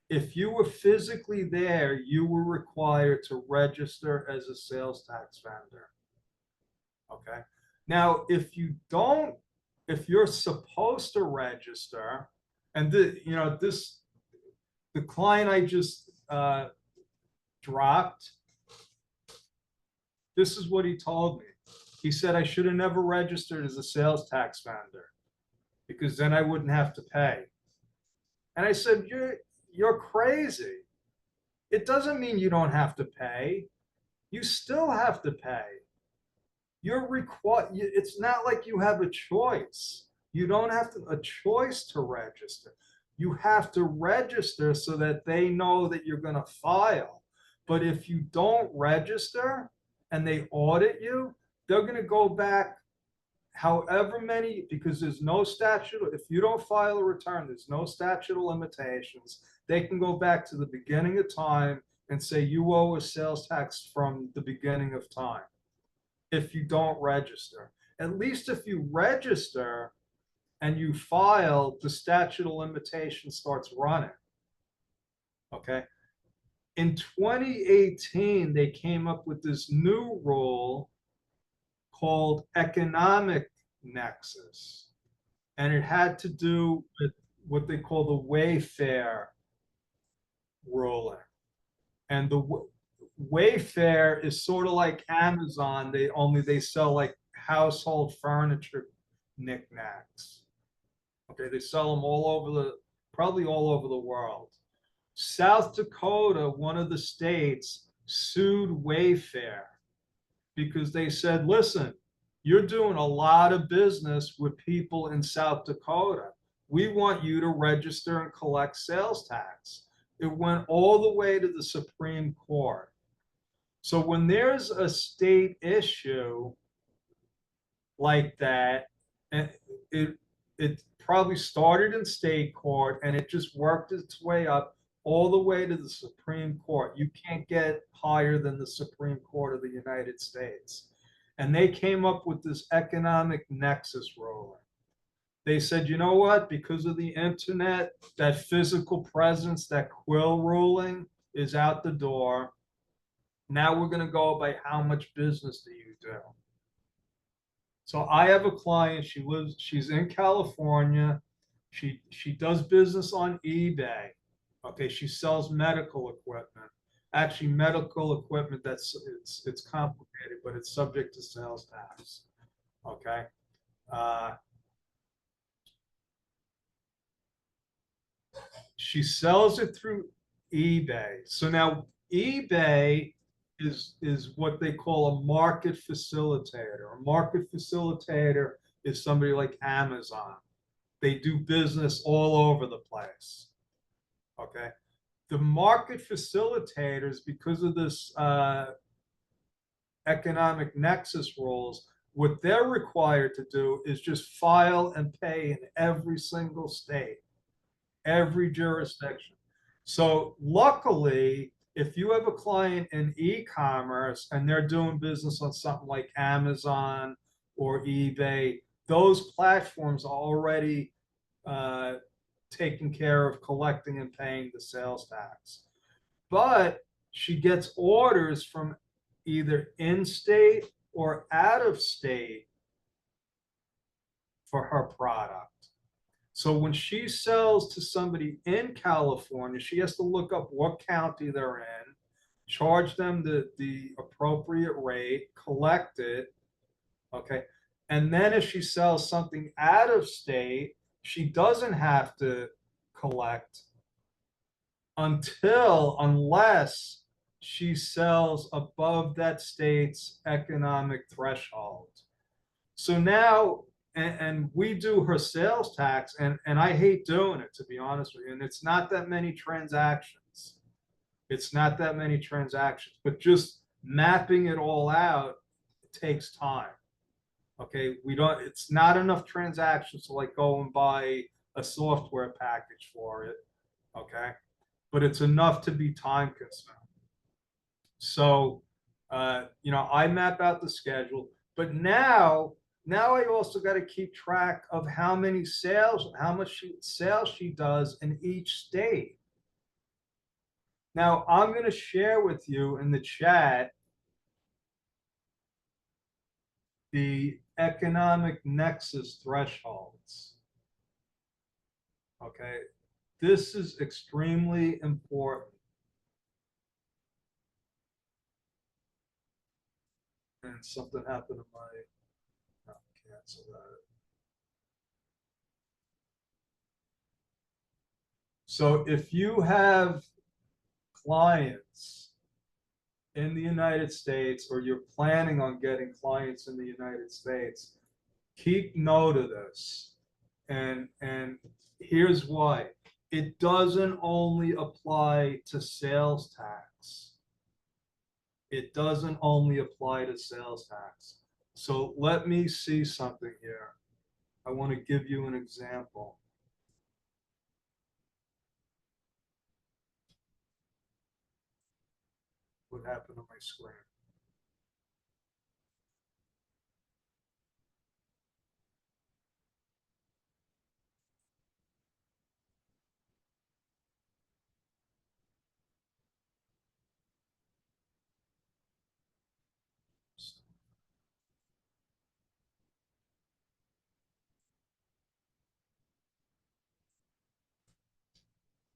If you were physically there, you were required to register as a sales tax vendor. Okay. Now, if you're supposed to register, and the client I just dropped, this is what he told me. He said I should have never registered as a sales tax vendor because then I wouldn't have to pay. And I said, you're crazy. It doesn't mean you don't have to pay. You still have to pay. You're required. It's not like you have a choice. You don't have a choice to register. You have to register so that they know that you're going to file. But if you don't register and they audit you, they're going to go back however many, because there's no statute. If you don't file a return, there's no statute of limitations. They can go back to the beginning of time and say you owe a sales tax from the beginning of time if you don't register. At least if you register and you file, the statute of limitations starts running. Okay. In 2018, they came up with this new rule called economic nexus. And it had to do with what they call the Wayfair ruling. And the Wayfair is sort of like Amazon. They sell like household furniture knickknacks. Okay, they sell them probably all over the world. South Dakota, one of the states, sued Wayfair because they said, listen, you're doing a lot of business with people in South Dakota. We want you to register and collect sales tax. It went all the way to the Supreme Court. So when there's a state issue like that, it probably started in state court and it just worked its way up all the way to the Supreme Court. You can't get higher than the Supreme Court of the United States. And they came up with this economic nexus ruling. They said, you know what, because of the internet, that physical presence, that Quill ruling is out the door. Now we're going to go by how much business do you do. So I have a client, she's in California. She does business on eBay. Okay, she sells medical equipment. Actually, medical equipment it's complicated, but it's subject to sales tax. Okay. She sells it through eBay. So now eBay is what they call a market facilitator. A market facilitator is somebody like Amazon. They do business all over the place. Okay. The market facilitators, because of this economic nexus rules, what they're required to do is just file and pay in every single state, every jurisdiction. So luckily, if you have a client in e-commerce and they're doing business on something like Amazon or eBay, those platforms are already taking care of collecting and paying the sales tax. But she gets orders from either in-state or out-of-state for her product. So when she sells to somebody in California, she has to look up what county they're in, charge them the appropriate rate, collect it, okay? And then if she sells something out of state, she doesn't have to collect unless she sells above that state's economic threshold. So now, and we do her sales tax, and I hate doing it, to be honest with you, and it's not that many transactions. It's not that many transactions, but just mapping it all out takes time. Okay, it's not enough transactions to like go and buy a software package for it. Okay, but it's enough to be time consuming. So, I map out the schedule, but now I also got to keep track of how much sales she does in each state. Now, I'm going to share with you in the chat the economic nexus thresholds. Okay, this is extremely important. And something happened to my, cancel that. So if you have clients in the United States, or you're planning on getting clients in the United States, keep note of this. And here's why. It doesn't only apply to sales tax. It doesn't only apply to sales tax. So let me see something here. I want to give you an example. What happened to my screen?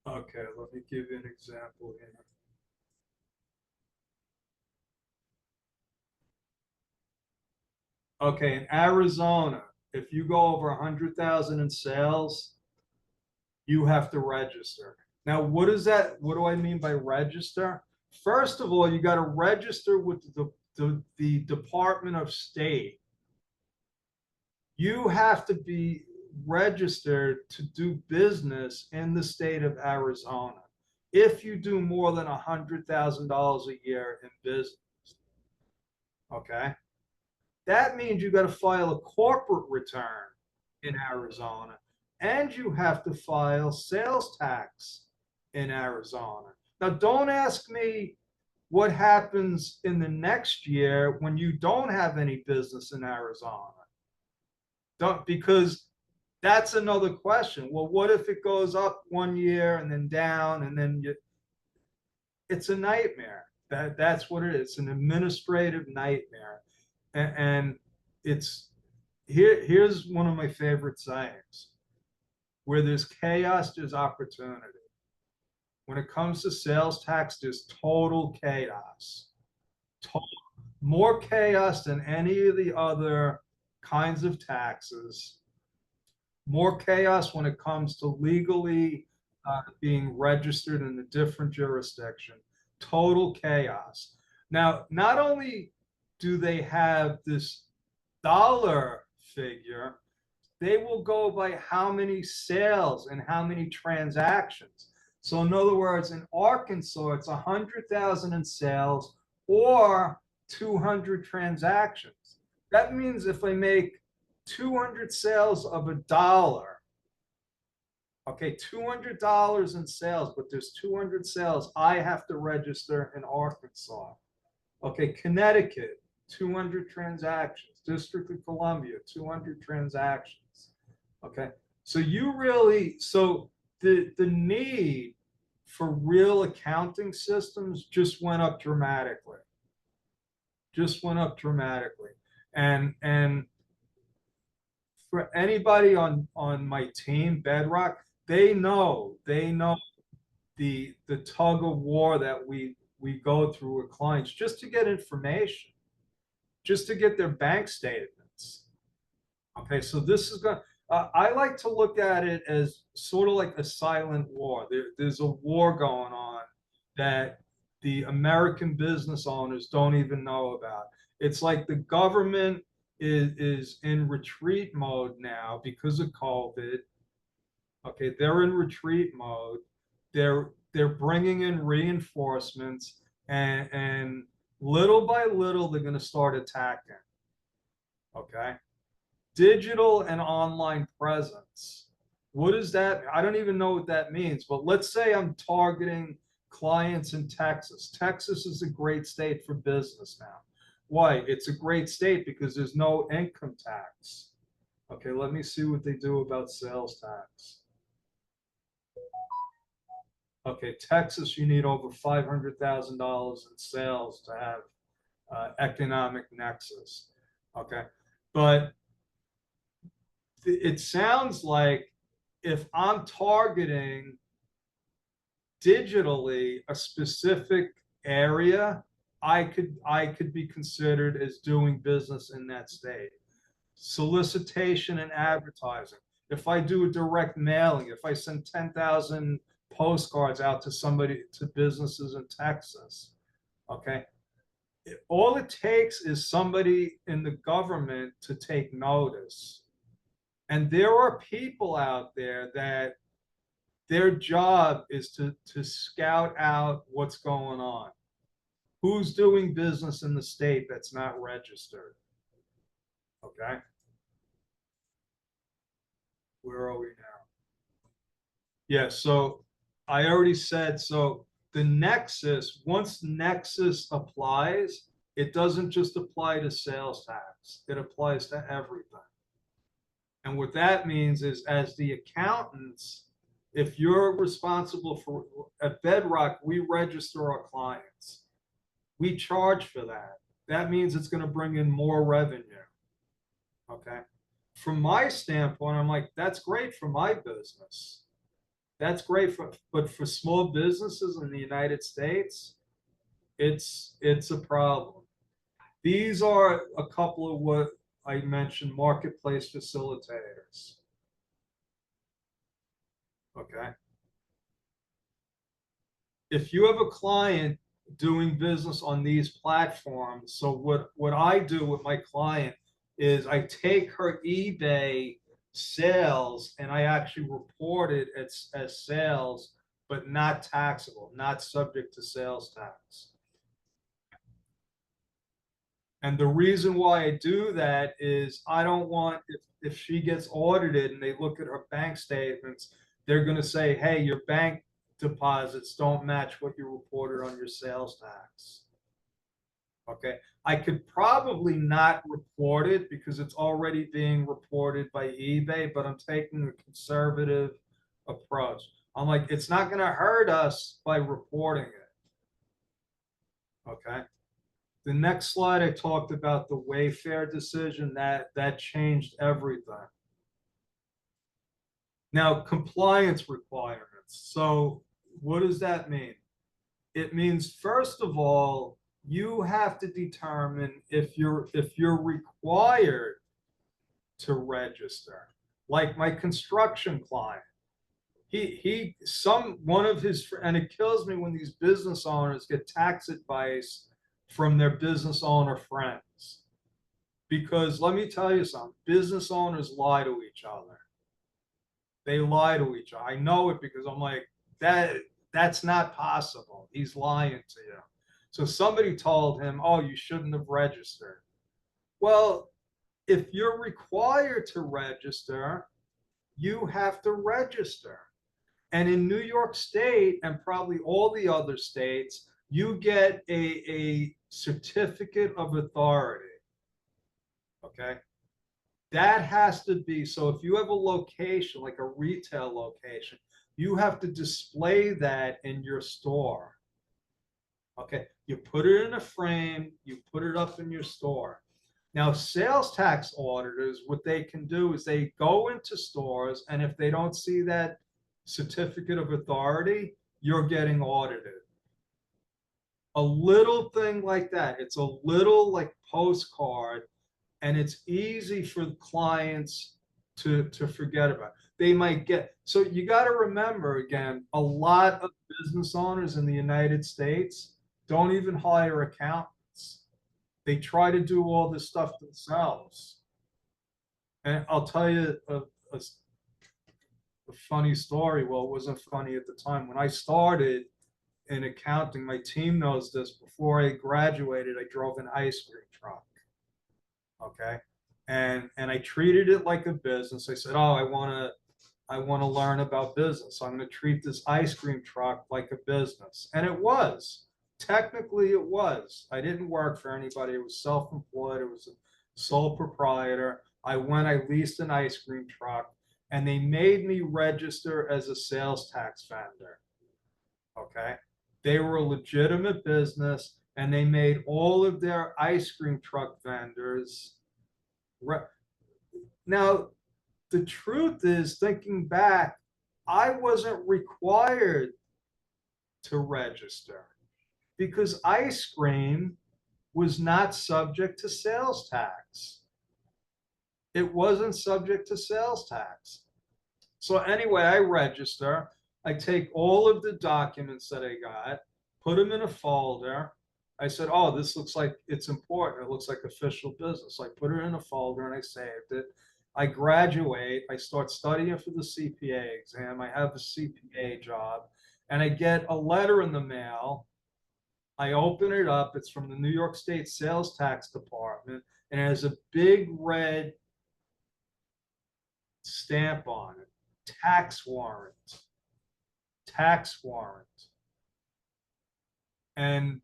Okay, let me give you an example here. Okay, in Arizona, if you go over 100,000 in sales, you have to register. Now, what is that? What do I mean by register? First of all, you got to register with the Department of State. You have to be registered to do business in the state of Arizona if you do more than $100,000 a year in business. Okay, that means you got to file a corporate return in Arizona, and you have to file sales tax in Arizona. Now, don't ask me what happens in the next year when you don't have any business in Arizona. Because that's another question. Well, what if it goes up one year and then down, and then it's a nightmare. That's what it is. It's an administrative nightmare. And it's here's one of my favorite sayings: where there's chaos, there's opportunity. When it comes to sales tax, there's total chaos. More chaos than any of the other kinds of taxes. More chaos when it comes to legally being registered in a different jurisdiction. Total chaos. Now, not only do they have this dollar figure, they will go by how many sales and how many transactions. So in other words, in Arkansas, it's 100,000 in sales or 200 transactions. That means if I make 200 sales of $1, okay, $200 in sales, but there's 200 sales, I have to register in Arkansas. Okay, Connecticut, 200 transactions. District of Columbia, 200 transactions. Okay, so the need for real accounting systems just went up dramatically. And for anybody on my team, Bedrock, they know the tug of war that we go through with clients just to get information, just to get their bank statements. Okay, so this is going. I like to look at it as sort of like a silent war. There's a war going on that the American business owners don't even know about. It's like the government is in retreat mode now because of COVID. Okay, they're in retreat mode. They're bringing in reinforcements, and Little by little, they're going to start attacking. Okay. Digital and online presence. What is that? I don't even know what that means, but let's say I'm targeting clients in Texas. Texas is a great state for business now. Why? It's a great state because there's no income tax. Okay, let me see what they do about sales tax. Okay, Texas, you need over $500,000 in sales to have economic nexus. Okay, but it sounds like if I'm targeting digitally a specific area, I could be considered as doing business in that state. Solicitation and advertising. If I do a direct mailing, if I send 10,000 postcards out to somebody, to businesses in Texas, okay, all it takes is somebody in the government to take notice. And there are people out there that their job is to scout out what's going on. Who's doing business in the state that's not registered? Okay. Where are we now? Yeah, so I already said, so the Nexus, once Nexus applies, it doesn't just apply to sales tax, it applies to everything. And what that means is, as the accountants, if you're responsible for, at Bedrock, we register our clients. We charge for that. That means it's going to bring in more revenue. Okay. From my standpoint, I'm like, that's great for my business. That's great but for small businesses in the United States, it's a problem. These are a couple of what I mentioned, marketplace facilitators. Okay. If you have a client doing business on these platforms, so what I do with my client is I take her eBay sales and I actually report it as sales, but not taxable, not subject to sales tax. And the reason why I do that is I don't want, if she gets audited and they look at her bank statements, they're going to say, hey, your bank deposits don't match what you reported on your sales tax. Okay, I could probably not report it because it's already being reported by eBay, but I'm taking a conservative approach. I'm like, it's not going to hurt us by reporting it. Okay. The next slide, I talked about the Wayfair decision that changed everything. Now, compliance requirements. So what does that mean? It means, first of all, you have to determine if you're required to register. Like my construction client, one of his, and it kills me when these business owners get tax advice from their business owner friends. Because let me tell you something, business owners lie to each other. They lie to each other. I know it because I'm like, that's not possible. He's lying to you. So somebody told him, oh, you shouldn't have registered. Well, if you're required to register, you have to register. And in New York State and probably all the other states, you get a certificate of authority. Okay. That has to be, so if you have a location, like a retail location, you have to display that in your store. Okay, you put it in a frame, you put it up in your store. Now, sales tax auditors, what they can do is they go into stores, and if they don't see that certificate of authority, you're getting audited. A little thing like that, it's a little like postcard, and it's easy for clients to forget about. They might get, so you got to remember, again, a lot of business owners in the United States don't even hire accountants. They try to do all this stuff themselves. And I'll tell you a funny story. Well, it wasn't funny at the time. When I started, in accounting, my team knows this, before I graduated, I drove an ice cream truck. Okay. And I treated it like a business. I said, oh, I want to learn about business. So I'm going to treat this ice cream truck like a business. And it was. Technically, it was. I didn't work for anybody. It was self-employed. It was a sole proprietor. I leased an ice cream truck, and they made me register as a sales tax vendor. Okay. They were a legitimate business, and they made all of their ice cream truck vendors. Now, the truth is, thinking back, I wasn't required to register because ice cream was not subject to sales tax. It wasn't subject to sales tax. So anyway, I register. I take all of the documents that I got, put them in a folder. I said, oh, this looks like it's important. It looks like official business. I put it in a folder and I saved it. I graduate. I start studying for the CPA exam. I have a CPA job, and I get a letter in the mail. I open it up. It's from the New York State Sales Tax Department, and it has a big red stamp on it. Tax warrant. Tax warrant. And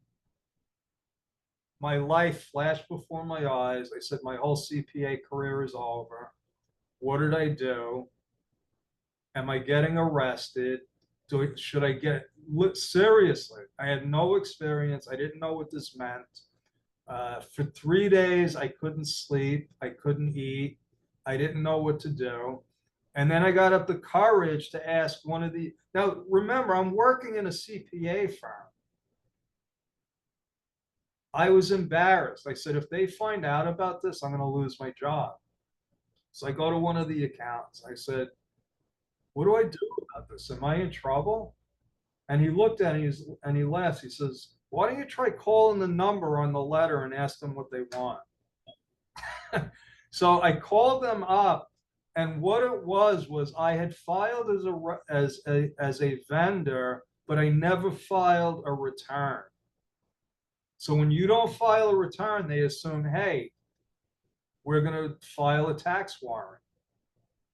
my life flashed before my eyes. I said, my whole CPA career is over. What did I do? Am I getting arrested? Should I get, seriously, I had no experience. I didn't know what this meant. For 3 days, I couldn't sleep. I couldn't eat. I didn't know what to do. And then I got up the courage to ask one of the, now remember, I'm working in a CPA firm. I was embarrassed. I said, if they find out about this, I'm going to lose my job. So I go to one of the accountants. I said, what do I do about this? Am I in trouble? And he looked at me and he laughs. He says, why don't you try calling the number on the letter and ask them what they want? So I called them up, and what it was I had filed as a vendor, but I never filed a return. So when you don't file a return, they assume, hey, we're going to file a tax warrant.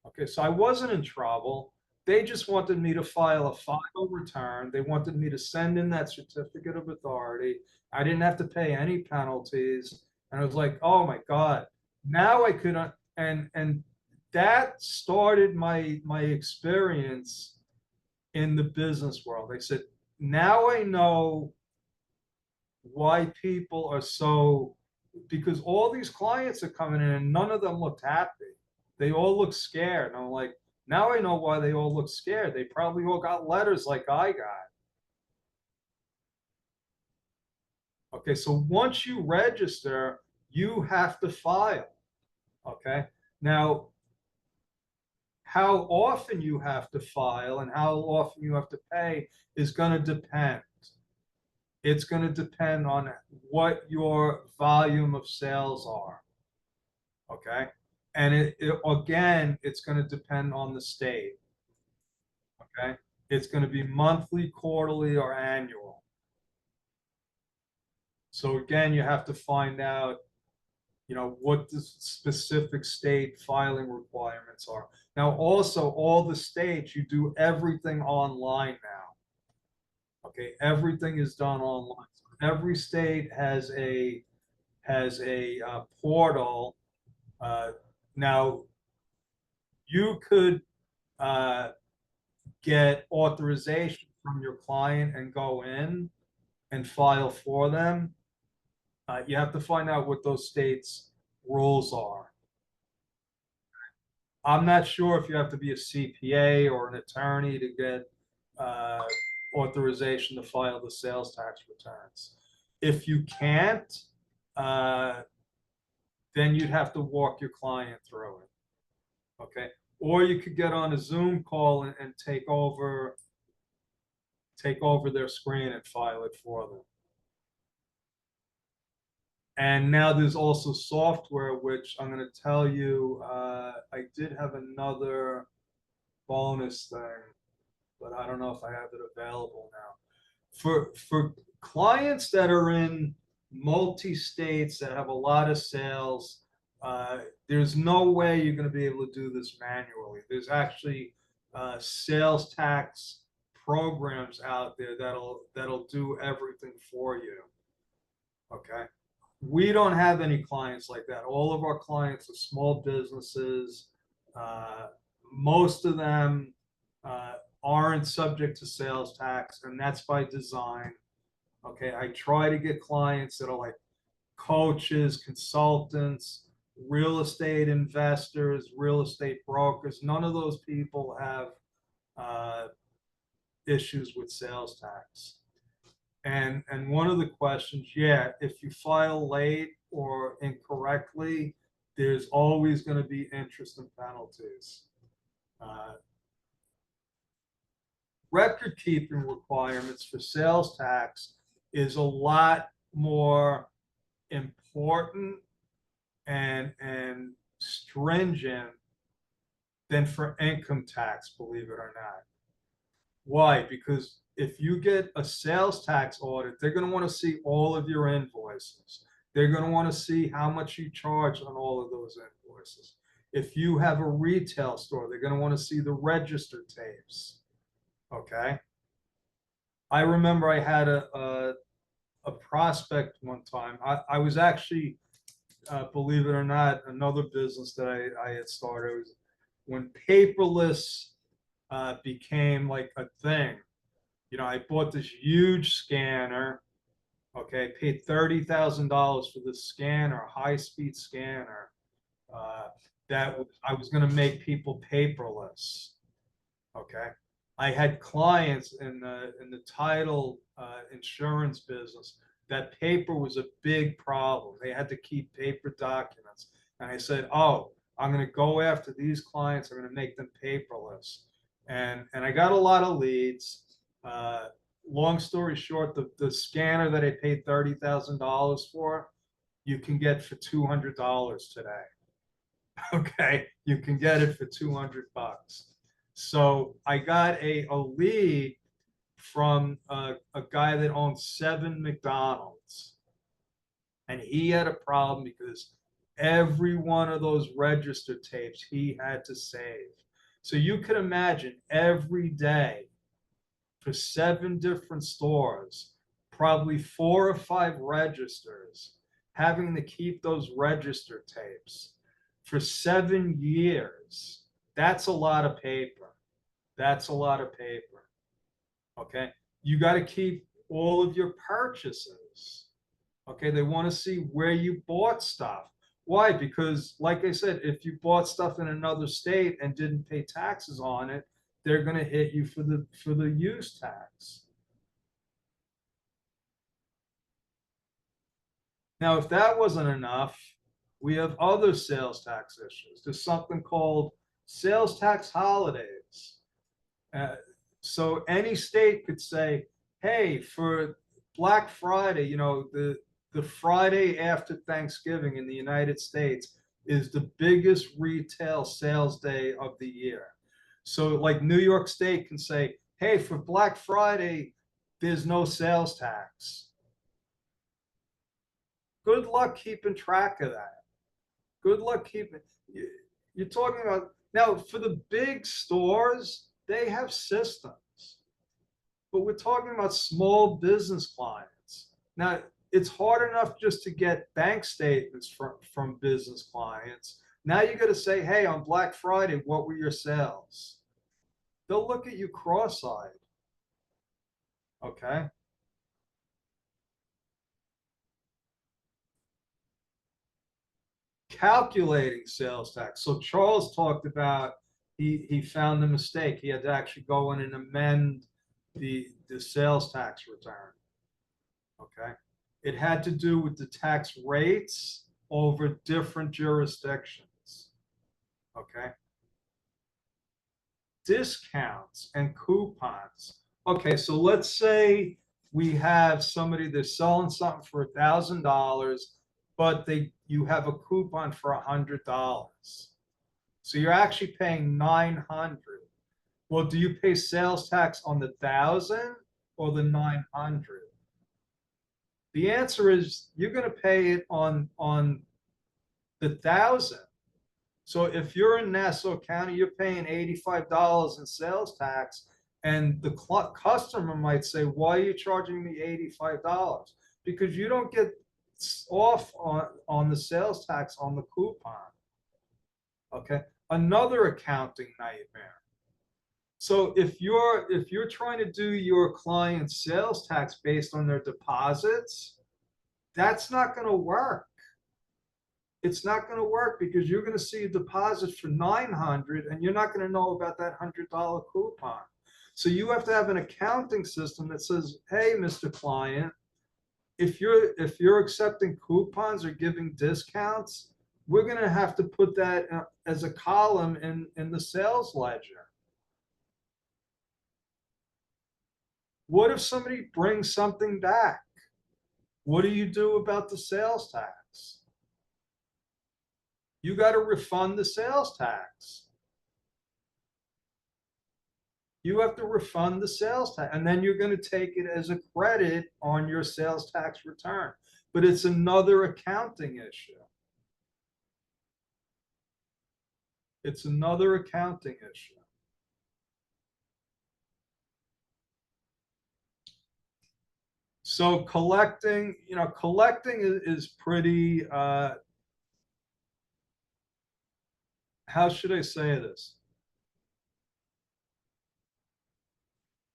Okay, so I wasn't in trouble. They just wanted me to file a final return. They wanted me to send in that certificate of authority. I didn't have to pay any penalties. And I was like, oh my God, now I could, and that started my experience in the business world. I said, now I know why people are so, because all these clients are coming in and none of them looked happy. They all look scared. And I'm like, now I know why they all look scared. They probably all got letters like I got. Okay, so once you register, you have to file. Okay, now how often you have to file and how often you have to pay is going to depend. It's going to depend on what your volume of sales are. Okay, and again, it's going to depend on the state. Okay, it's going to be monthly, quarterly, or annual. So again, you have to find out, what the specific state filing requirements are. Now, also, all the states, you do everything online now. Okay, everything is done online. So every state has a portal. Now, you could get authorization from your client and go in and file for them. You have to find out what those states' rules are. I'm not sure if you have to be a CPA or an attorney to get authorization to file the sales tax returns. If you can't, then you'd have to walk your client through it. Okay, or you could get on a Zoom call and take over their screen and file it for them. And now there's also software, which I'm going to tell you, I did have another bonus thing, but I don't know if I have it available now. for clients that are in multi-states that have a lot of sales, there's no way you're going to be able to do this manually. There's actually sales tax programs out there that'll do everything for you. Okay. We don't have any clients like that. All of our clients are small businesses. Most of them aren't subject to sales tax, and that's by design. Okay, I try to get clients that are like coaches, consultants, real estate investors, real estate brokers. None of those people have issues with sales tax. And one of the questions, yeah, if you file late or incorrectly, there's always going to be interest and penalties. Record keeping requirements for sales tax is a lot more important and stringent than for income tax, believe it or not. Why? Because if you get a sales tax audit, they're going to want to see all of your invoices. They're going to want to see how much you charge on all of those invoices. If you have a retail store, they're going to want to see the register tapes. Okay. I remember I had a prospect one time. I was actually, believe it or not, another business that I had started was when paperless became like a thing. You know, I bought this huge scanner. Okay, paid $30,000 for this scanner, a high-speed scanner. I was going to make people paperless. Okay, I had clients in the title insurance business that paper was a big problem. They had to keep paper documents, and I said, "Oh, I'm going to go after these clients. I'm going to make them paperless." And I got a lot of leads. Long story short, the scanner that I paid $30,000 for, you can get for $200 today. Okay, you can get it for $200. So I got a lead from a guy that owns 7 McDonald's, and he had a problem because every one of those register tapes he had to save. So you can imagine every day for 7 different stores, probably 4 or 5 registers, having to keep those register tapes for 7 years. That's a lot of paper. That's a lot of paper. Okay. You got to keep all of your purchases. Okay. They want to see where you bought stuff. Why? Because, like I said, if you bought stuff in another state and didn't pay taxes on it, they're going to hit you for the use tax. Now, if that wasn't enough, we have other sales tax issues. There's something called sales tax holidays. So any state could say, hey, for Black Friday, you know, the Friday after Thanksgiving in the United States is the biggest retail sales day of the year. So like New York State can say, hey, for Black Friday, there's no sales tax. Good luck keeping track of that. Good luck keeping, you're talking about, now for the big stores, they have systems, but we're talking about small business clients. Now, it's hard enough just to get bank statements from business clients. Now you got to say, hey, on Black Friday, what were your sales? They'll look at you cross-eyed. Okay. Calculating sales tax. So Charles talked about he found a mistake. He had to actually go in and amend the sales tax return. Okay. It had to do with the tax rates over different jurisdictions. Okay. Discounts and coupons. Okay, so let's say we have somebody that's selling something for $1,000, but you have a coupon for $100. So you're actually paying $900. Well, do you pay sales tax on the 1,000 or the 900? The answer is you're going to pay it on the 1,000. So if you're in Nassau County, you're paying $85 in sales tax, and the customer might say, why are you charging me $85? Because you don't get off on the sales tax on the coupon. Okay, another accounting nightmare. So if you're trying to do your client's sales tax based on their deposits, that's not going to work. It's not going to work because you're going to see a deposit for $900 and you're not going to know about that $100 coupon. So you have to have an accounting system that says, hey, Mr. Client, if you're accepting coupons or giving discounts, we're going to have to put that as a column in the sales ledger. What if somebody brings something back? What do you do about the sales tax? You got to refund the sales tax. You have to refund the sales tax, and then you're going to take it as a credit on your sales tax return. But it's another accounting issue. It's another accounting issue. So collecting, collecting is pretty, how should I say this?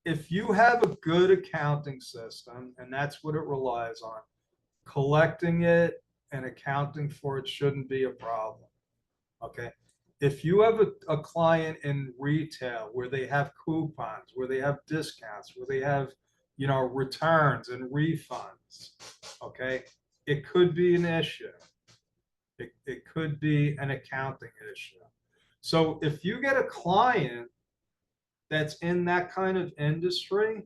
If you have a good accounting system, and that's what it relies on, collecting it and accounting for it shouldn't be a problem. Okay. If you have a client in retail where they have coupons, where they have discounts, where they have, returns and refunds, okay, it could be an issue. It could be an accounting issue. So if you get a client that's in that kind of industry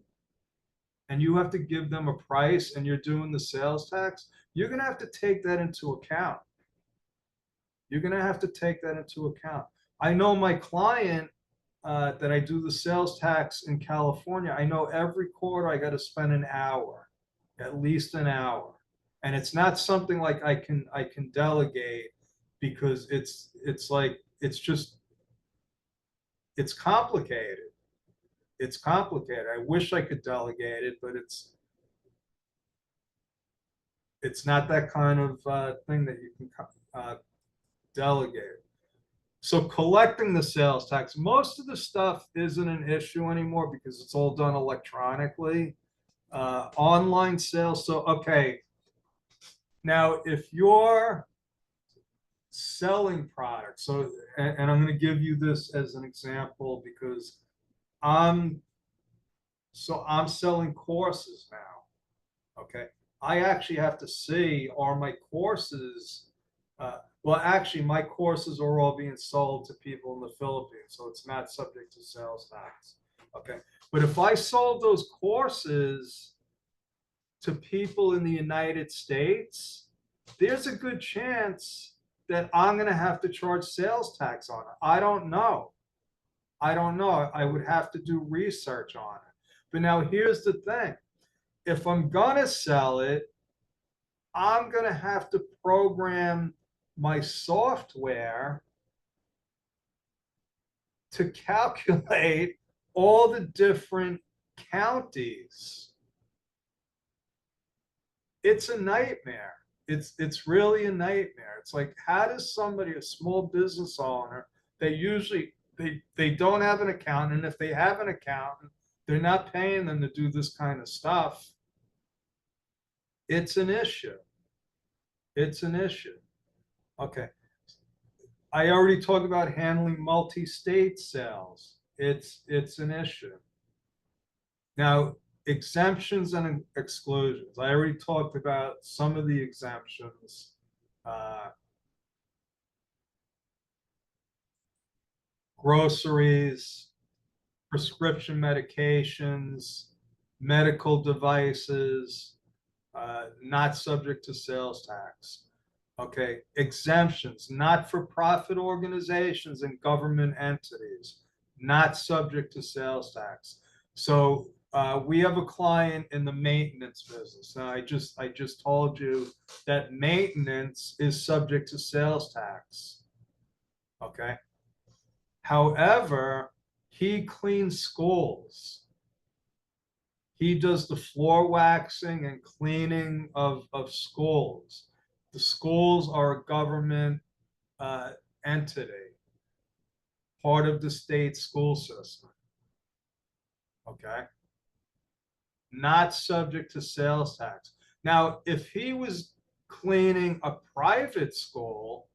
and you have to give them a price and you're doing the sales tax, you're going to have to take that into account. You're going to have to take that into account. I know my client that I do the sales tax in California, I know every quarter I got to spend an hour, at least an hour. And it's not something like I can delegate, because it's complicated. It's complicated. I wish I could delegate it, but it's not that kind of thing that you can delegate. So collecting the sales tax, most of the stuff isn't an issue anymore because it's all done electronically. Online sales. So, okay. Now, if you're selling products, so, and I'm going to give you this as an example because I'm selling courses now. Okay. I actually have to see, are my courses, well, actually, my courses are all being sold to people in the Philippines, so it's not subject to sales tax. Okay. But if I sold those courses to people in the United States, there's a good chance that I'm going to have to charge sales tax on it. I don't know. I would have to do research on it. But now here's the thing. If I'm going to sell it, I'm going to have to program my software to calculate all the different counties. It's a nightmare. It's really a nightmare. It's like, how does somebody, a small business owner, they don't have an accountant, and if they have an accountant, they're not paying them to do this kind of stuff. It's an issue. It's an issue. Okay. I already talked about handling multi-state sales. It's an issue. Now, exemptions and exclusions. I already talked about some of the exemptions. Groceries, prescription medications, medical devices, not subject to sales tax. Okay, exemptions, not-for-profit organizations and government entities, not subject to sales tax. So we have a client in the maintenance business. Now, I just told you that maintenance is subject to sales tax. Okay. However, he cleans schools. He does the floor waxing and cleaning of schools. The schools are a government entity, part of the state school system. Okay. Not subject to sales tax. Now, if he was cleaning a private school,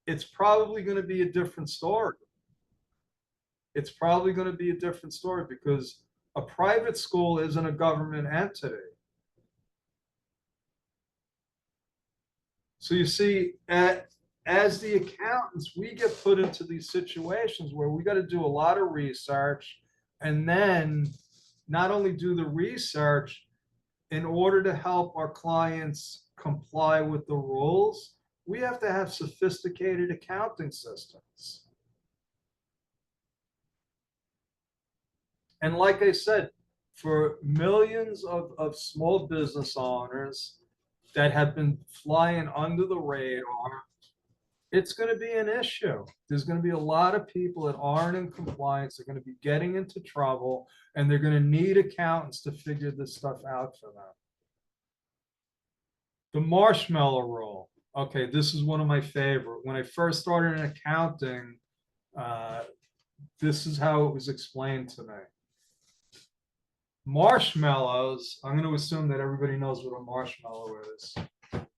it's probably going to be a different story. It's probably going to be a different story because a private school isn't a government entity. So you see, as the accountants, we get put into these situations where we got to do a lot of research and then not only do the research in order to help our clients comply with the rules, we have to have sophisticated accounting systems. And like I said, for millions of small business owners that have been flying under the radar, it's going to be an issue. There's going to be a lot of people that aren't in compliance. They're going to be getting into trouble, and they're going to need accountants to figure this stuff out for them. The marshmallow rule. Okay, this is one of my favorite. When I first started in accounting, this is how it was explained to me. Marshmallows, I'm going to assume that everybody knows what a marshmallow is.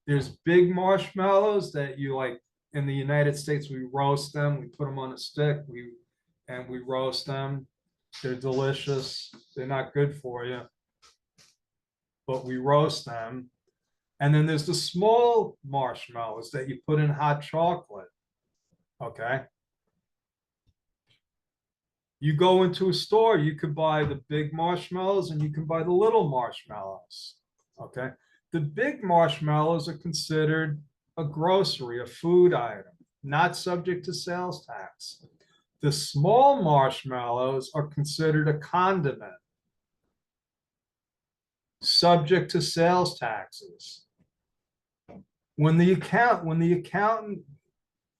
There's big marshmallows that you like. In the United States, we roast them. We put them on a stick. We roast them. They're delicious. They're not good for you, but we roast them. And then there's the small marshmallows that you put in hot chocolate. Okay. You go into a store, you could buy the big marshmallows and you can buy the little marshmallows. Okay. The big marshmallows are considered a grocery, a food item, not subject to sales tax. The small marshmallows are considered a condiment, subject to sales taxes. When the accountant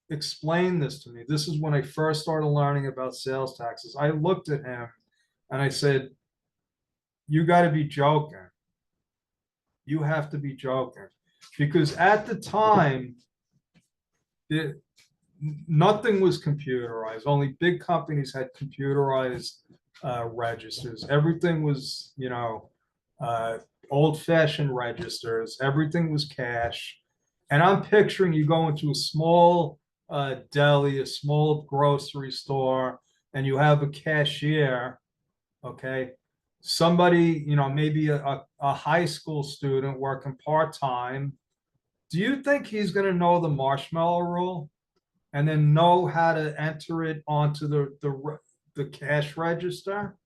explained this to me, this is when I first started learning about sales taxes. I looked at him and I said, you got to be joking. You have to be joking. Because at the time, nothing was computerized. Only big companies had computerized registers. Everything was, old-fashioned registers. Everything was cash. And I'm picturing you go into a small deli, a small grocery store, and you have a cashier, okay? Somebody, maybe a high school student working part-time. Do you think he's going to know the marshmallow rule and then know how to enter it onto the cash register?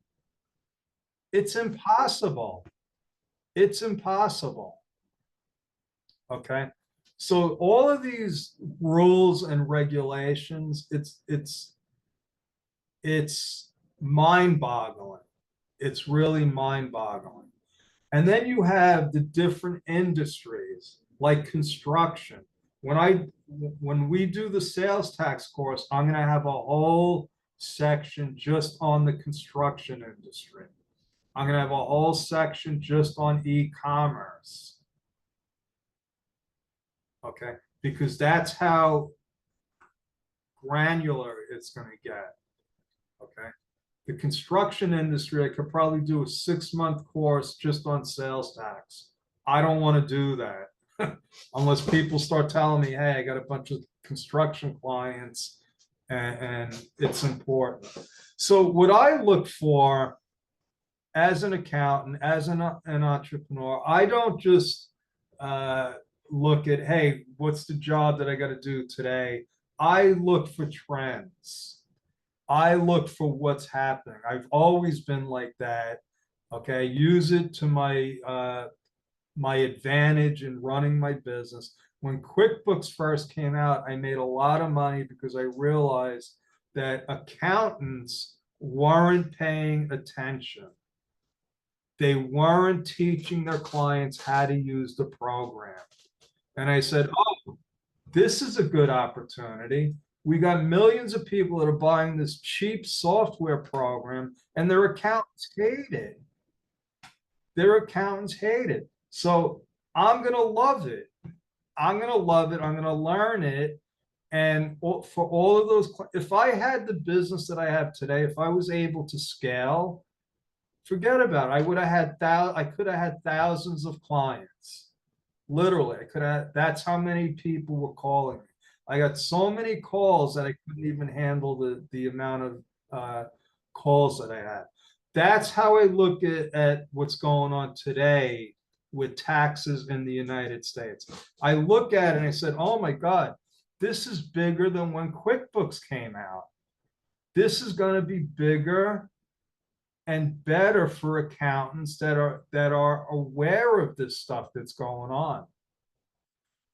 It's impossible. It's impossible. Okay. So all of these rules and regulations, it's mind-boggling. It's really mind-boggling. And then you have the different industries like construction. When we do the sales tax course, I'm going to have a whole section just on the construction industry. I'm going to have a whole section just on e-commerce. Okay, because that's how granular it's going to get. Okay. The construction industry, I could probably do a 6-month course just on sales tax. I don't want to do that unless people start telling me, hey, I got a bunch of construction clients and it's important. So what I look for as an accountant, as an entrepreneur, I don't just look at, hey, what's the job that I got to do today? I look for trends. I look for what's happening. I've always been like that. Okay, use it to my advantage in running my business. When QuickBooks first came out, I made a lot of money because I realized that accountants weren't paying attention. they weren't teaching their clients how to use the program. And I said, oh, this is a good opportunity. We got millions of people that are buying this cheap software program, and their accountants hate it. Their accountants hate it. So I'm going to love it. I'm going to love it. I'm going to learn it. And for all of those, if I had the business that I have today, if I was able to scale, forget about it. I would have had I could have had thousands of clients. Literally, I could have. That's how many people were calling me. I got so many calls that I couldn't even handle the amount of calls that I had. That's how I look at what's going on today with taxes in the United States. I look at it and I said, oh my God, this is bigger than when QuickBooks came out. This is going to be bigger and better for accountants that are aware of this stuff that's going on.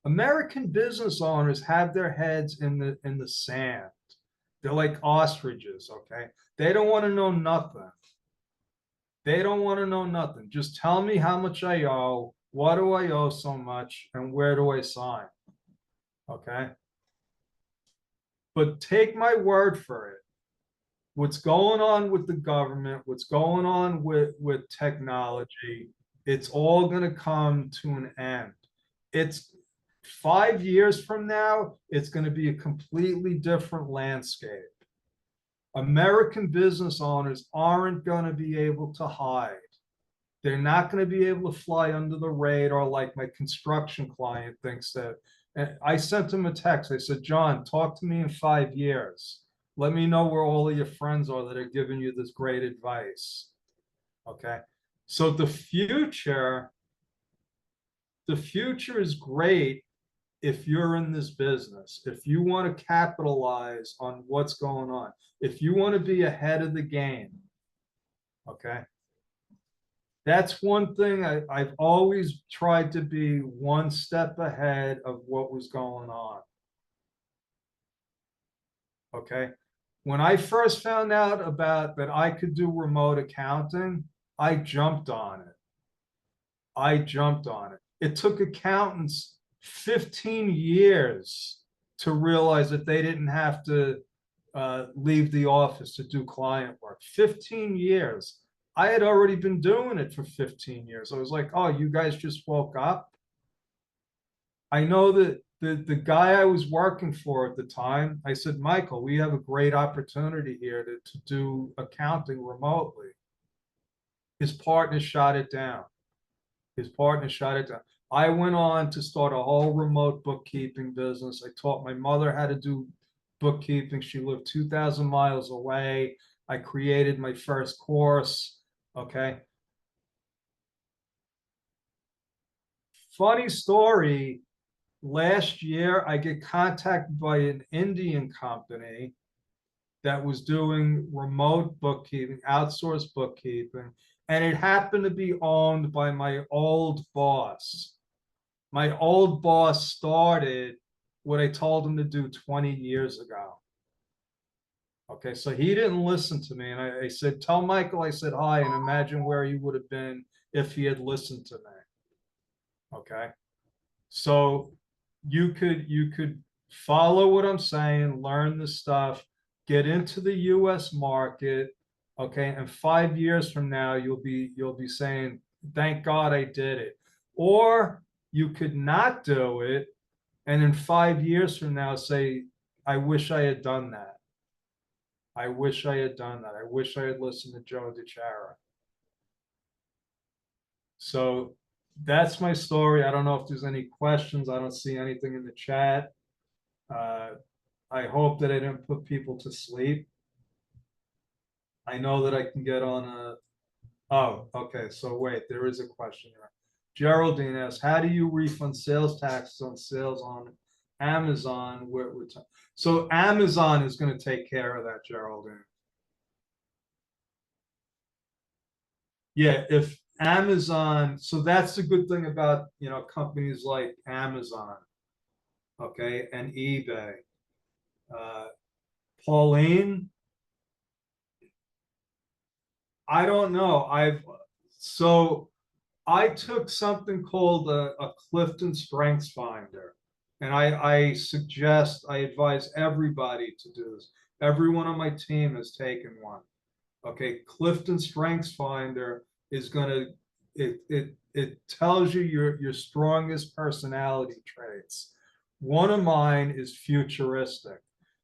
American business owners have their heads in the sand. They're like ostriches, okay? They don't want to know nothing. They don't want to know nothing. Just tell me how much I owe, what do I owe so much, and where do I sign? Okay? But take my word for it. What's going on with the government, what's going on with technology, it's all going to come to an end. It's 5 years from now, it's going to be a completely different landscape. American business owners aren't going to be able to hide. They're not going to be able to fly under the radar like my construction client thinks that. And I sent him a text. I said, John, talk to me in 5 years. Let me know where all of your friends are that are giving you this great advice. Okay. So the future is great if you're in this business, if you want to capitalize on what's going on, if you want to be ahead of the game. Okay. That's one thing I've always tried to be one step ahead of what was going on. Okay. When I first found out about that I could do remote accounting, I jumped on it. I jumped on it. It took accountants 15 years to realize that they didn't have to leave the office to do client work. 15 years. I had already been doing it for 15 years. I was like, oh, you guys just woke up? I know that the guy I was working for at the time, I said, Michael, we have a great opportunity here to do accounting remotely. His partner shot it down. His partner shot it down. I went on to start a whole remote bookkeeping business. I taught my mother how to do bookkeeping. She lived 2,000 miles away. I created my first course. Okay. Funny story. Last year, I get contacted by an Indian company that was doing remote bookkeeping, outsourced bookkeeping, and it happened to be owned by my old boss. My old boss started what I told him to do 20 years ago. Okay, so he didn't listen to me, and I said, tell Michael I said hi, and imagine where he would have been if he had listened to me. Okay, so you could follow what I'm saying, learn the stuff, get into the US market, okay, and 5 years from now you'll be saying, thank God I did it. Or you could not do it, and in 5 years from now say, I wish I had done that. I wish I had done that. I wish I had listened to Joe DiChiara. So that's my story. I don't know if there's any questions. I don't see anything in the chat. I hope that I didn't put people to sleep. I know that I can get on a, oh, okay. So wait, there is a question here. Geraldine asks, how do you refund sales taxes on sales on Amazon? So Amazon is going to take care of that, Geraldine. Yeah, if Amazon, so that's the good thing about, companies like Amazon, okay, and eBay. Pauline, I don't know. So I took something called a Clifton Strengths Finder. And I advise everybody to do this. Everyone on my team has taken one. Okay, Clifton Strengths Finder is gonna, it tells you your strongest personality traits. One of mine is futuristic.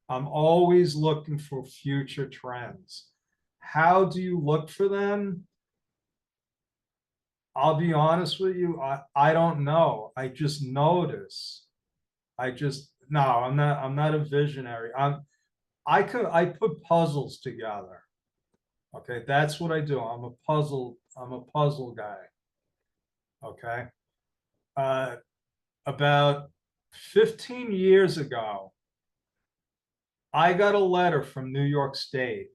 I'm always looking for future trends. How do you look for them? I'll be honest with you, I don't know. I just notice. No, I'm not a visionary. I put puzzles together. Okay, that's what I do. I'm a puzzle guy. Okay. About 15 years ago, I got a letter from New York State.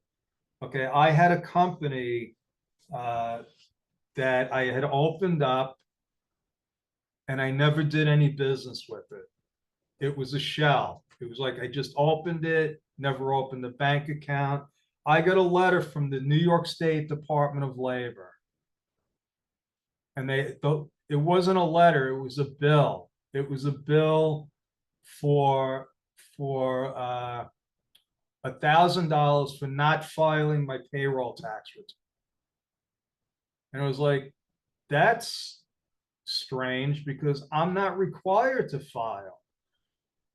Okay, I had a company that I had opened up and I never did any business with it. It was a shell. It was like I just opened it, never opened a bank account. I got a letter from the New York State Department of Labor. And it wasn't a letter, it was a bill. It was a bill for $1,000 for not filing my payroll tax return. And it was like, that's strange because I'm not required to file.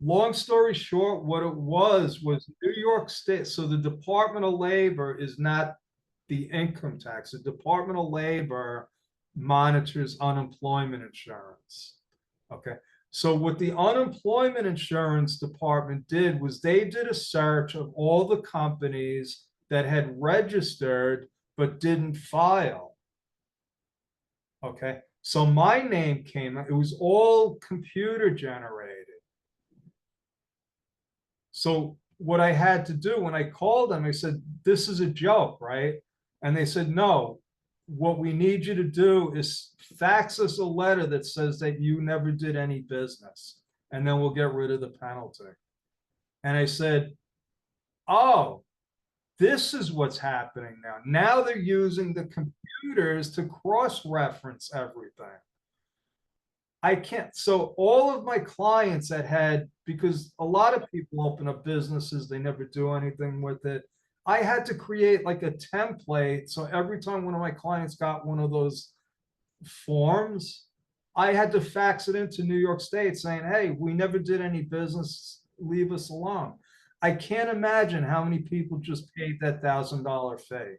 Long story short, what it was New York State. So the Department of Labor is not the income tax. The Department of Labor monitors unemployment insurance. Okay. So what the unemployment insurance department did was they did a search of all the companies that had registered but didn't file. Okay. So my name came, it was all computer generated. So what I had to do when I called them, I said, this is a joke, right? And they said, no, what we need you to do is fax us a letter that says that you never did any business, and then we'll get rid of the penalty. And I said, oh, this is what's happening now. Now they're using the computers to cross-reference everything. I can't, so all of my clients that had, because a lot of people open up businesses, they never do anything with it. I had to create like a template. So every time one of my clients got one of those forms, I had to fax it into New York State saying, hey, we never did any business, leave us alone. I can't imagine how many people just paid that $1,000 fee.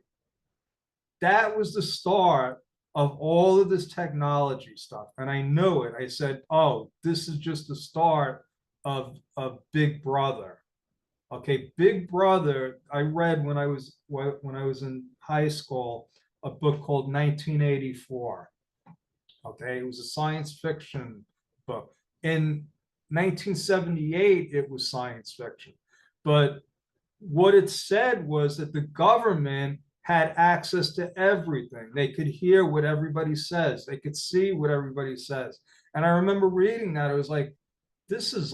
That was the start of all of this technology stuff. And I knew it. I said, oh, this is just the start of Big Brother. Okay, Big Brother, I read when I was in high school, a book called 1984. Okay, it was a science fiction book. In 1978, it was science fiction. But what it said was that the government had access to everything. They could hear what everybody says. They could see what everybody says. And I remember reading that. I was like, this is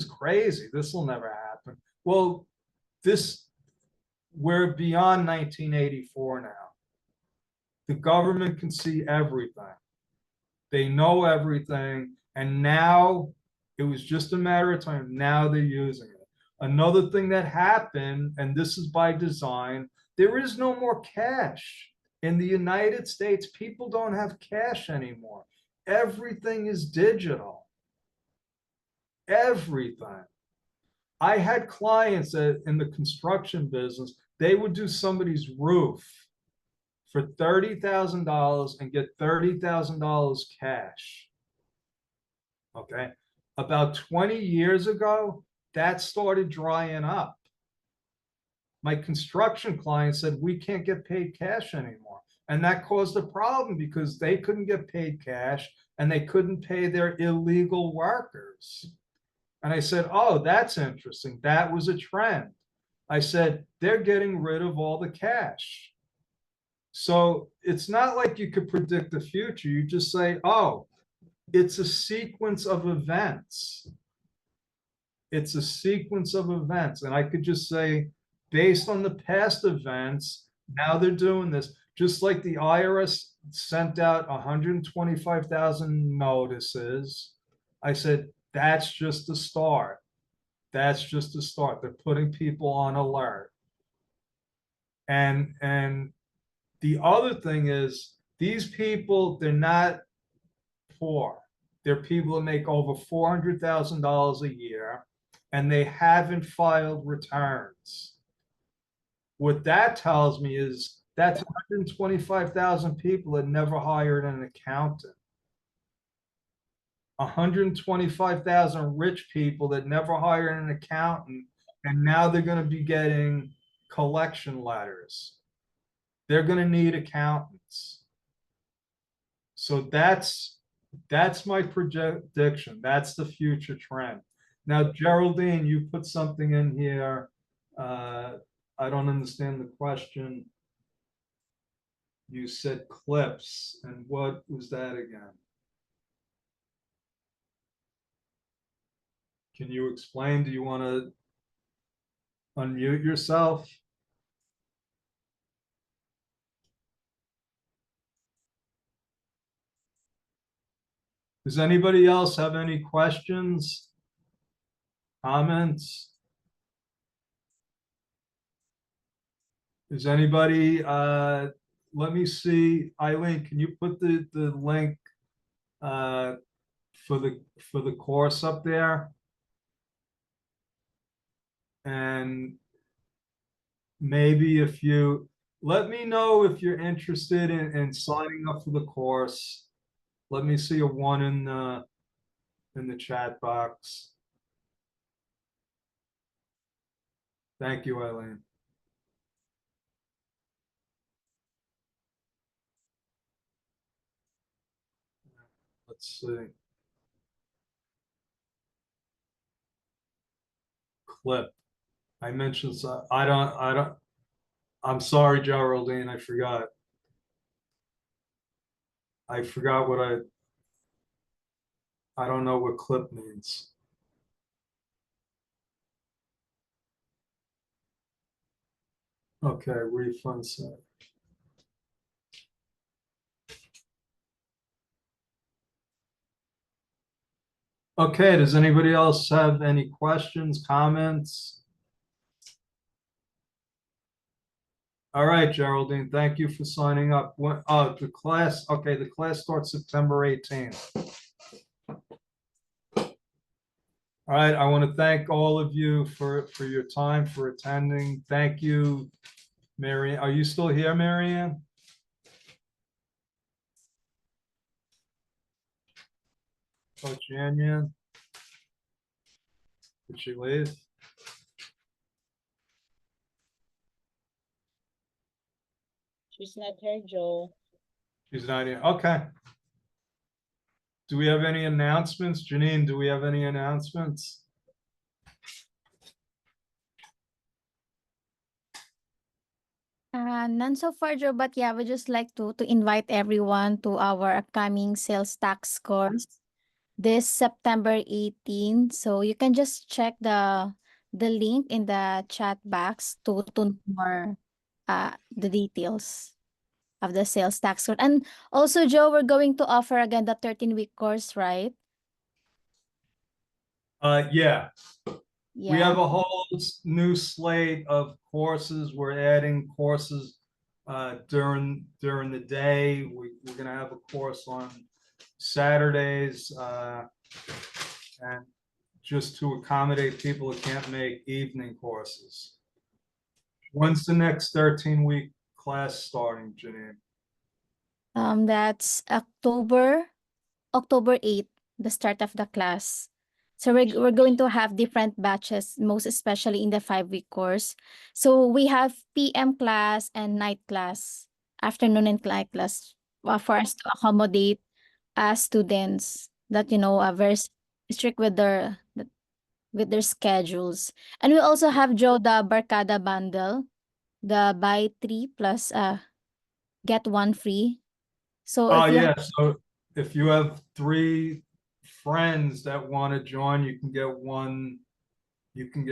crazy. This will never happen. Well, we're beyond 1984 now. The government can see everything. They know everything. And now it was just a matter of time. Now they're using it. Another thing that happened, and this is by design, there is no more cash. In the United States, people don't have cash anymore. Everything is digital. Everything. I had clients that in the construction business, they would do somebody's roof for $30,000 and get $30,000 cash. Okay. About 20 years ago, that started drying up. My construction client said, we can't get paid cash anymore. And that caused a problem because they couldn't get paid cash and they couldn't pay their illegal workers. And I said, oh, that's interesting. That was a trend. I said, they're getting rid of all the cash. So it's not like you could predict the future. You just say, oh, it's a sequence of events. It's a sequence of events. And I could just say, based on the past events, now they're doing this. just like the IRS sent out 125,000 notices, I said, that's just the start. That's just the start. They're putting people on alert. And the other thing is, these people, they're not poor. They're people that make over $400,000 a year, and they haven't filed returns. What that tells me is that's 125,000 people that never hired an accountant. 125,000 rich people that never hired an accountant, and now they're going to be getting collection letters. They're going to need accountants. So that's my prediction. That's the future trend. Now, Geraldine, you put something in here. I don't understand the question. You said clips, and what was that again? Can you explain? Do you want to unmute yourself? Does anybody else have any questions, comments? Is anybody, let me see, Eileen, can you put the link for the course up there? And maybe if you, let me know if you're interested in signing up for the course. Let me see a 1 in the chat box. Thank you, Eileen. Let's see. Clip. I mentioned, I'm sorry, Geraldine, I forgot. I forgot what I don't know what clip means. Okay, refund set. Okay, does anybody else have any questions, comments? All right, Geraldine, thank you for signing up. The class, okay, the class starts September 18th. All right, I want to thank all of you for your time, for attending. Thank you, Marianne. Are you still here, Marianne? Coach Yan Yan? Did she leave? She's not here, Joe. She's not here. Okay. Do we have any announcements? Janine, do we have any announcements? None so far, Joe, but yeah, we just like to invite everyone to our upcoming sales tax course this September 18. So you can just check the link in the chat box to know more the details of the sales tax course. And also, Joe, we're going to offer again the 13-week course, right? Yeah. We Yeah. have a whole new slate of courses. We're adding courses during the day. We're going to have a course on Saturdays, and just to accommodate people who can't make evening courses. When's the next 13-week class starting, Janine? That's October 8th, the start of the class. So we're going to have different batches, most especially in the 5-week course. So we have PM class and night class, afternoon and night class, for us to accommodate students that are very strict with their schedules. And we also have, Joe, the Barkada bundle, the buy 3 plus get 1 free. So Oh, if you yeah. So if you have 3 friends that want to join, you can get one, you can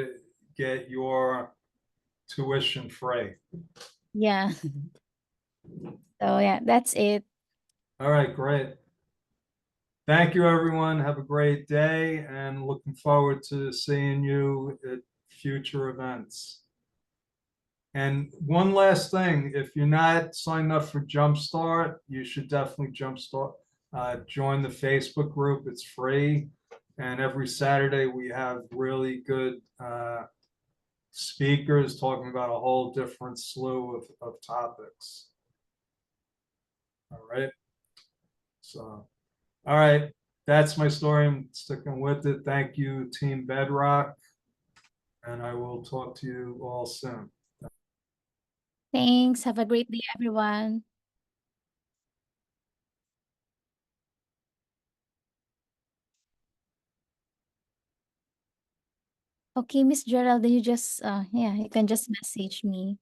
get your tuition free. yeah. So yeah, that's it. All right, great. Thank you, everyone. Have a great day and looking forward to seeing you at future events. And one last thing, if you're not signed up for Jumpstart, you should definitely Jumpstart. Join the Facebook group. It's free. And every Saturday we have really good speakers talking about a whole different slew of topics. All right. So, all right. That's my story. I'm sticking with it. Thank you, Team Bedrock. And I will talk to you all soon. Thanks. Have a great day, everyone. Okay, Miss Geraldine, you just yeah, you can just message me.